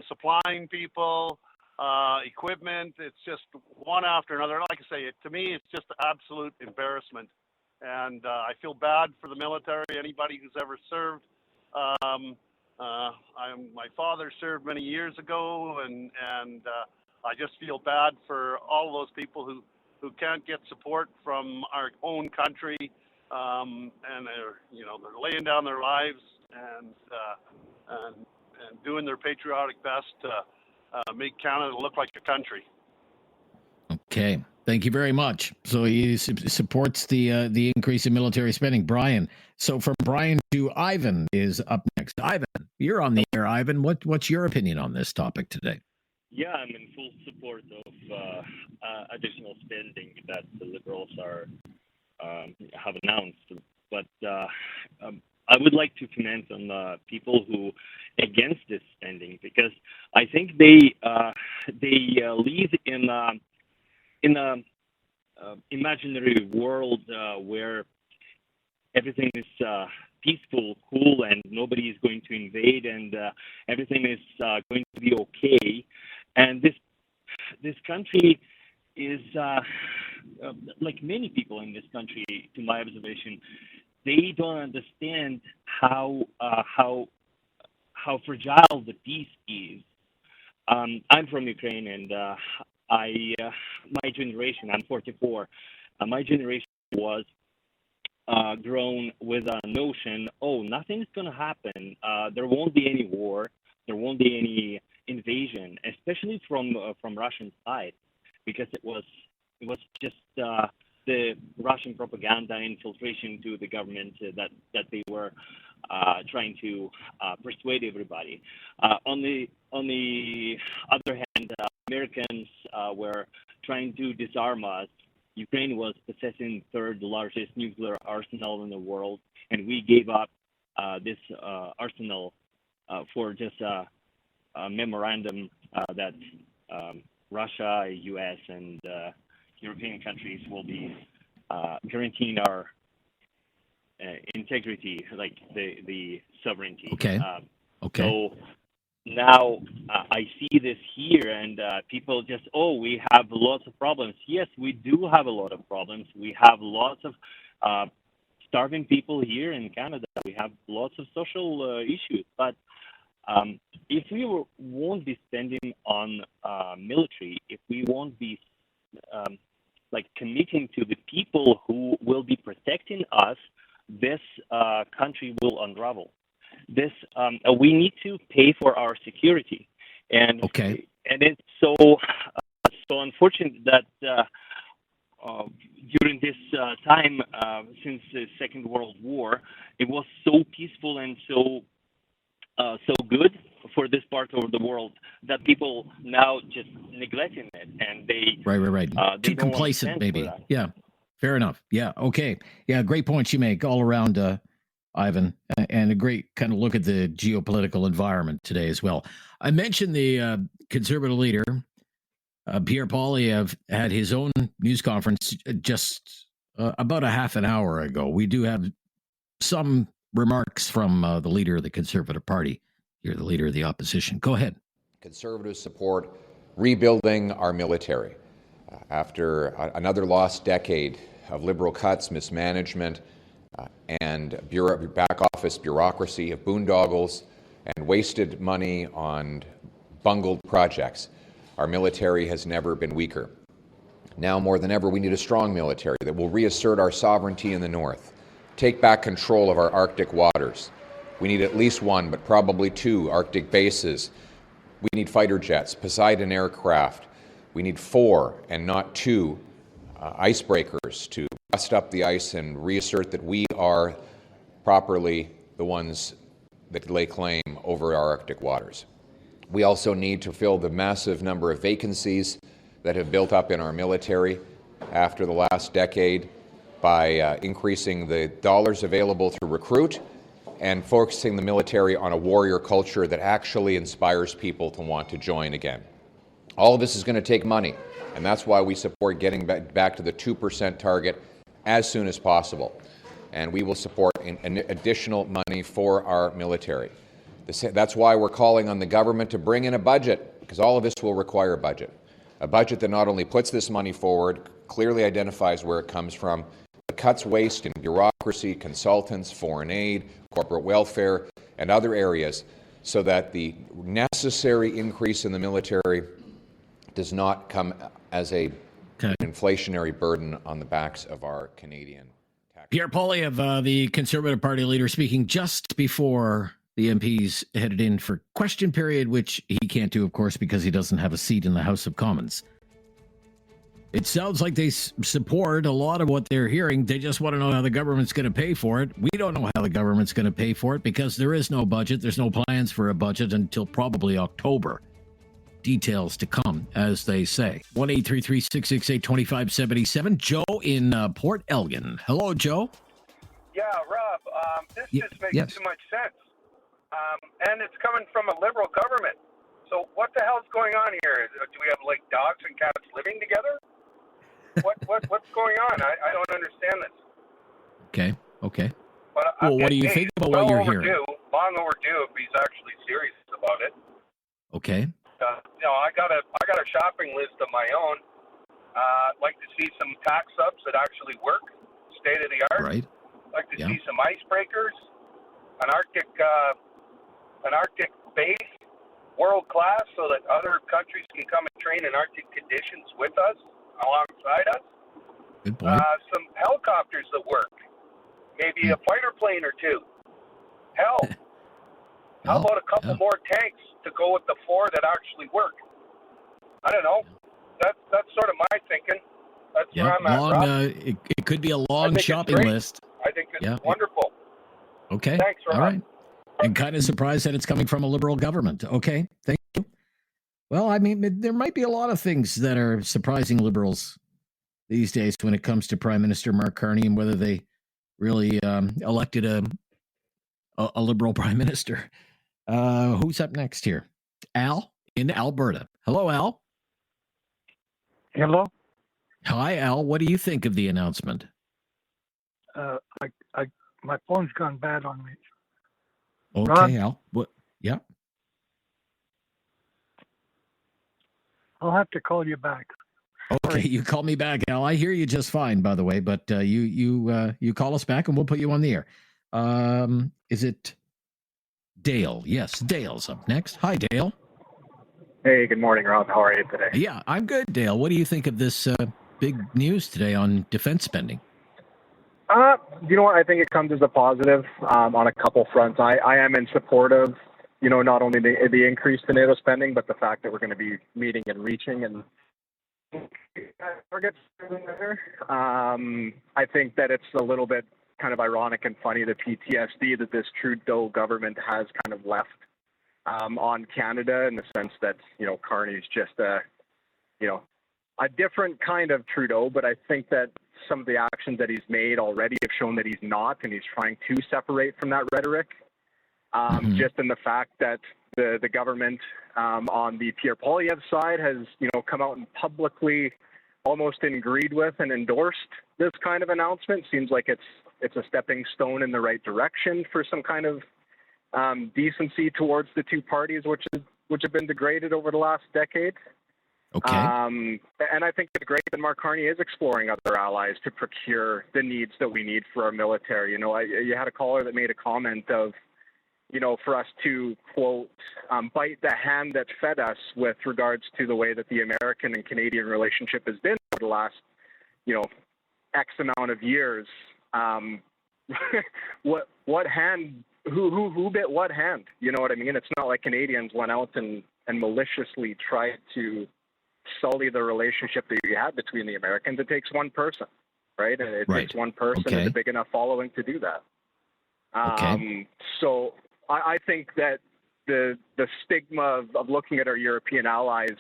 supplying people, equipment. It's just one after another. Like I say, to me, it's just absolute embarrassment. And I feel bad for the military, anybody who's ever served. My father served many years ago, and I just feel bad for all those people who can't get support from our own country, and they're laying down their lives and doing their patriotic best to make Canada look like a country. Okay, thank you very much. So he supports the increase in military spending. Brian. So from Brian to Ivan is up next. Ivan, you're on the air. Ivan, what's your opinion on this topic today? Yeah, I'm in full support of additional spending that the Liberals have announced. But I would like to comment on the people who against this spending, because I think they live in a imaginary world where everything is peaceful, cool, and nobody is going to invade, and everything is going to be okay. And this country is like many people in this country, to my observation, they don't understand how fragile the peace is. I'm from Ukraine, and my generation, I'm 44, my generation was grown with a notion, nothing's going to happen. There won't be any war. There won't be any invasion, especially from Russian side, because it was just the Russian propaganda infiltration to the government that they were trying to persuade everybody. On the other hand, Americans were trying to disarm us. Ukraine was possessing third largest nuclear arsenal in the world, and we gave up this arsenal for just a memorandum that Russia, U.S., and European countries will be guaranteeing our integrity, like the sovereignty. Okay. So now I see this here, and people just, we have lots of problems. Yes, we do have a lot of problems. We have lots of starving people here in Canada. We have lots of social issues. But if we won't be spending on military, if we won't be committing to the people who will be protecting us this country will unravel. We need to pay for our security, and it's so unfortunate that during this time since the Second World War, it was so peaceful and so good for this part of the world that people now just neglecting it, and they right. Too complacent, maybe. Yeah, fair enough. Yeah, okay. Yeah, great points you make all around, Ivan, and a great kind of look at the geopolitical environment today as well. I mentioned the Conservative leader, Pierre Poilievre, had his own news conference just about a half an hour ago. We do have some remarks from the leader of the Conservative Party. You're the leader of the opposition. Go ahead. Conservatives support rebuilding our military. After another lost decade of Liberal cuts, mismanagement, and back office bureaucracy, of boondoggles, and wasted money on bungled projects, our military has never been weaker. Now more than ever, we need a strong military that will reassert our sovereignty in the north, take back control of our Arctic waters. We need at least one, but probably two Arctic bases. We need fighter jets, Poseidon aircraft. We need 4 and not 2 icebreakers to bust up the ice and reassert that we are properly the ones that lay claim over our Arctic waters. We also need to fill the massive number of vacancies that have built up in our military after the last decade by increasing the dollars available to recruit and focusing the military on a warrior culture that actually inspires people to want to join again. All of this is going to take money, and that's why we support getting back to the 2% target as soon as possible. And we will support an additional money for our military. That's why we're calling on the government to bring in a budget, because all of this will require a budget that not only puts this money forward, clearly identifies where it comes from, but cuts waste in bureaucracy, consultants, foreign aid, corporate welfare, and other areas, so that the necessary increase in the military does not come as an inflationary burden on the backs of our Canadian taxpayers. Pierre Poilievre, the Conservative Party leader, speaking just before the MPs headed in for question period, which he can't do, of course, because he doesn't have a seat in the House of Commons. It sounds like they support a lot of what they're hearing. They just want to know how the government's going to pay for it. We don't know how the government's going to pay for it because there is no budget. There's no plans for a budget until probably October. Details to come, as they say. 1-833-668-2577. Joe in Port Elgin. Hello, Joe. Yeah, Rob, this just makes too much sense. And it's coming from a Liberal government. So what the hell's going on here? Do we have, like, dogs and cats living together? What's going on? I don't understand this. Okay. But, well, what do you think about what you're hearing? Long overdue if he's actually serious about it. Okay. I got a shopping list of my own. I'd like to see some tax subs that actually work, state of the art. Right. I'd like to see some icebreakers, an Arctic base, world class, so that other countries can come and train in Arctic conditions with us, alongside us. Good point. Some helicopters that work, maybe a fighter plane or two. Hell, how about a couple more tanks to go with the 4 that actually work? I don't know. That's sort of my thinking. That's where I'm at. It could be a long shopping list. I think it's wonderful. Okay. Thanks, Rob. All right. And kind of surprised that it's coming from a Liberal government. Okay. Thank you. Well, I mean, there might be a lot of things that are surprising Liberals these days when it comes to Prime Minister Mark Carney and whether they really elected a Liberal Prime Minister. Who's up next here? Al in Alberta. Hello, Al. Hello. Hi, Al. What do you think of the announcement? My phone's gone bad on me. Okay, Rob? Al. What? Yeah. I'll have to call you back. Okay, you call me back, Al. I hear you just fine, by the way. But you call us back, and we'll put you on the air. Is it Dale? Yes, Dale's up next. Hi, Dale. Hey, good morning, Rob. How are you today? Yeah, I'm good, Dale. What do you think of this big news today on defense spending? You know what? I think it comes as a positive on a couple fronts. I am in support of, not only the increase in NATO spending, but the fact that we're going to be meeting and reaching and targets. I think that it's a little bit kind of ironic and funny, the PTSD that this Trudeau government has kind of left on Canada, in the sense that, Carney's just a different kind of Trudeau, but I think that some of the actions that he's made already have shown that he's not, and he's trying to separate from that rhetoric. Just in the fact that the government on the Pierre Poilievre side has, come out and publicly almost agreed with and endorsed this kind of announcement. Seems like it's a stepping stone in the right direction for some kind of decency towards the two parties, which have been degraded over the last decade. Okay. And I think it's great that Mark Carney is exploring other allies to procure the needs that we need for our military. You had a caller that made a comment of, for us to, quote, bite the hand that fed us with regards to the way that the American and Canadian relationship has been over the last, X amount of years. What hand, who bit what hand? You know what I mean? It's not like Canadians went out and maliciously tried to sully the relationship that you had between the Americans. It takes one person, right? And it takes one person and a big enough following to do that. So I think that the stigma of looking at our European allies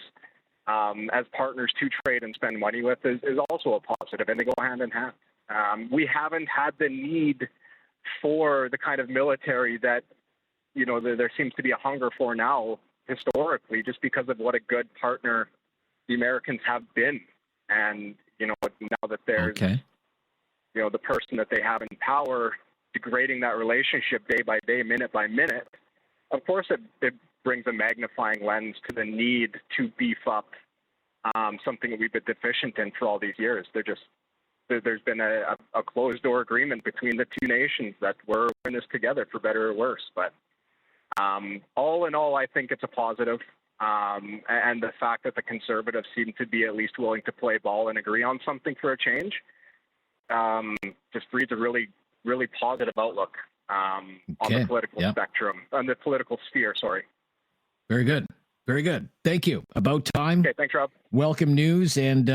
as partners to trade and spend money with is also a positive, and they go hand in hand. We haven't had the need for the kind of military that, there seems to be a hunger for now historically, just because of what a good partner the Americans have been. And, now that there's, the person that they have in power degrading that relationship day by day, minute by minute, of course it brings a magnifying lens to the need to beef up something that we've been deficient in for all these years. There's been a closed door agreement between the two nations that we're in this together, for better or worse. But all in all, I think it's a positive. And the fact that the Conservatives seem to be at least willing to play ball and agree on something for a change just breeds a really, really positive outlook on the political spectrum, on the political sphere, sorry. Very good. Very good. Thank you. About time. Okay, thanks, Rob. Welcome news, and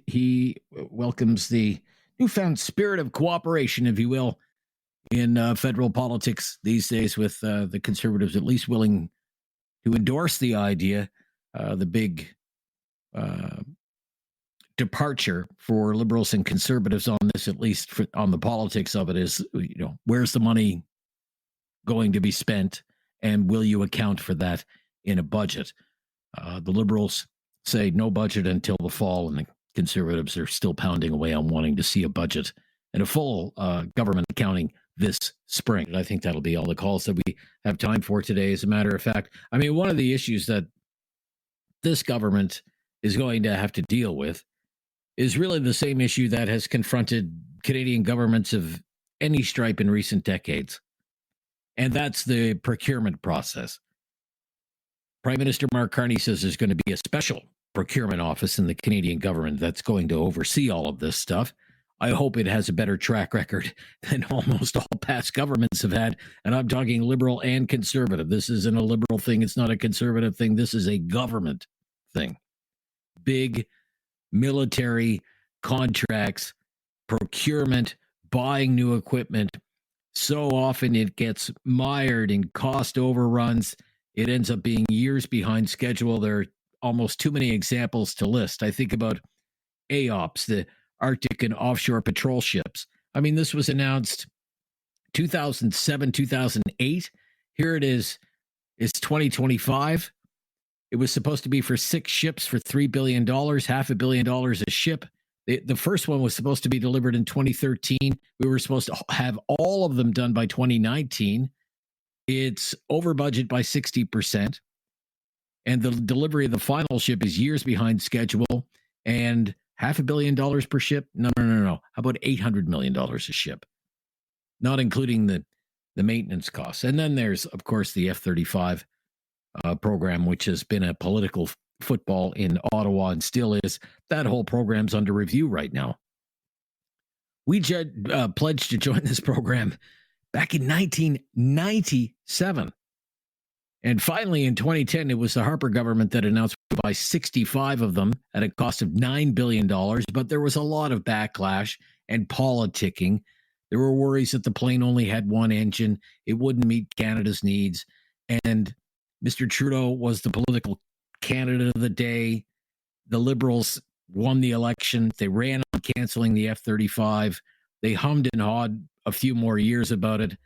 he welcomes the newfound spirit of cooperation, if you will, in federal politics these days, with the Conservatives at least willing to endorse the idea. The big departure for Liberals and Conservatives on this, at least on the politics of it, is, where's the money going to be spent, and will you account for that in a budget? The Liberals say no budget until the fall, and the Conservatives are still pounding away on wanting to see a budget and a full government accounting this spring. And I think that'll be all the calls that we have time for today. As a matter of fact, I mean, one of the issues that this government is going to have to deal with is really the same issue that has confronted Canadian governments of any stripe in recent decades, and that's the procurement process. Prime Minister Mark Carney says there's going to be a special procurement office in the Canadian government that's going to oversee all of this stuff. I hope it has a better track record than almost all past governments have had. And I'm talking Liberal and Conservative. This isn't a Liberal thing. It's not a Conservative thing. This is a government thing. Big military contracts, procurement, buying new equipment. So often it gets mired in cost overruns. It ends up being years behind schedule. There are almost too many examples to list. I think about AOPS, the Arctic and offshore patrol ships. I mean, this was announced 2007, 2008. Here it is. It's 2025. It was supposed to be for 6 ships for $3 billion, $500 million a ship. The first one was supposed to be delivered in 2013. We were supposed to have all of them done by 2019. It's over budget by 60%. And the delivery of the final ship is years behind schedule. And $500 million per ship? No. How about $800 million a ship? Not including the maintenance costs. And then there's, of course, the F-35 program, which has been a political football in Ottawa and still is. That whole program's under review right now. We pledged to join this program back in 1997. And finally, in 2010, it was the Harper government that announced we would buy 65 of them at a cost of $9 billion. But there was a lot of backlash and politicking. There were worries that the plane only had one engine. It wouldn't meet Canada's needs. And Mr. Trudeau was the political candidate of the day. The Liberals won the election. They ran on canceling the F-35. They hummed and hawed a few more years about it.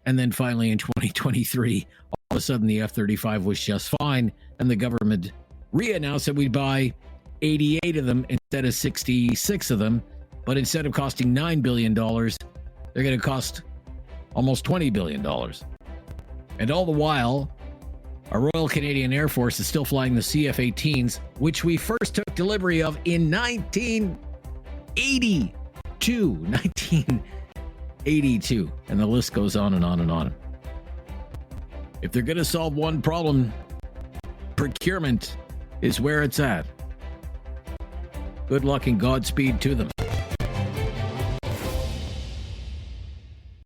And then finally in 2023, all of a sudden the F-35 was just fine. And the government re-announced that we'd buy 88 of them instead of 66 of them. But instead of costing $9 billion, they're going to cost almost $20 billion. And all the while, our Royal Canadian Air Force is still flying the CF-18s, which we first took delivery of in 1982. And the list goes on and on and on. If they're going to solve one problem, procurement is where it's at. Good luck and Godspeed to them.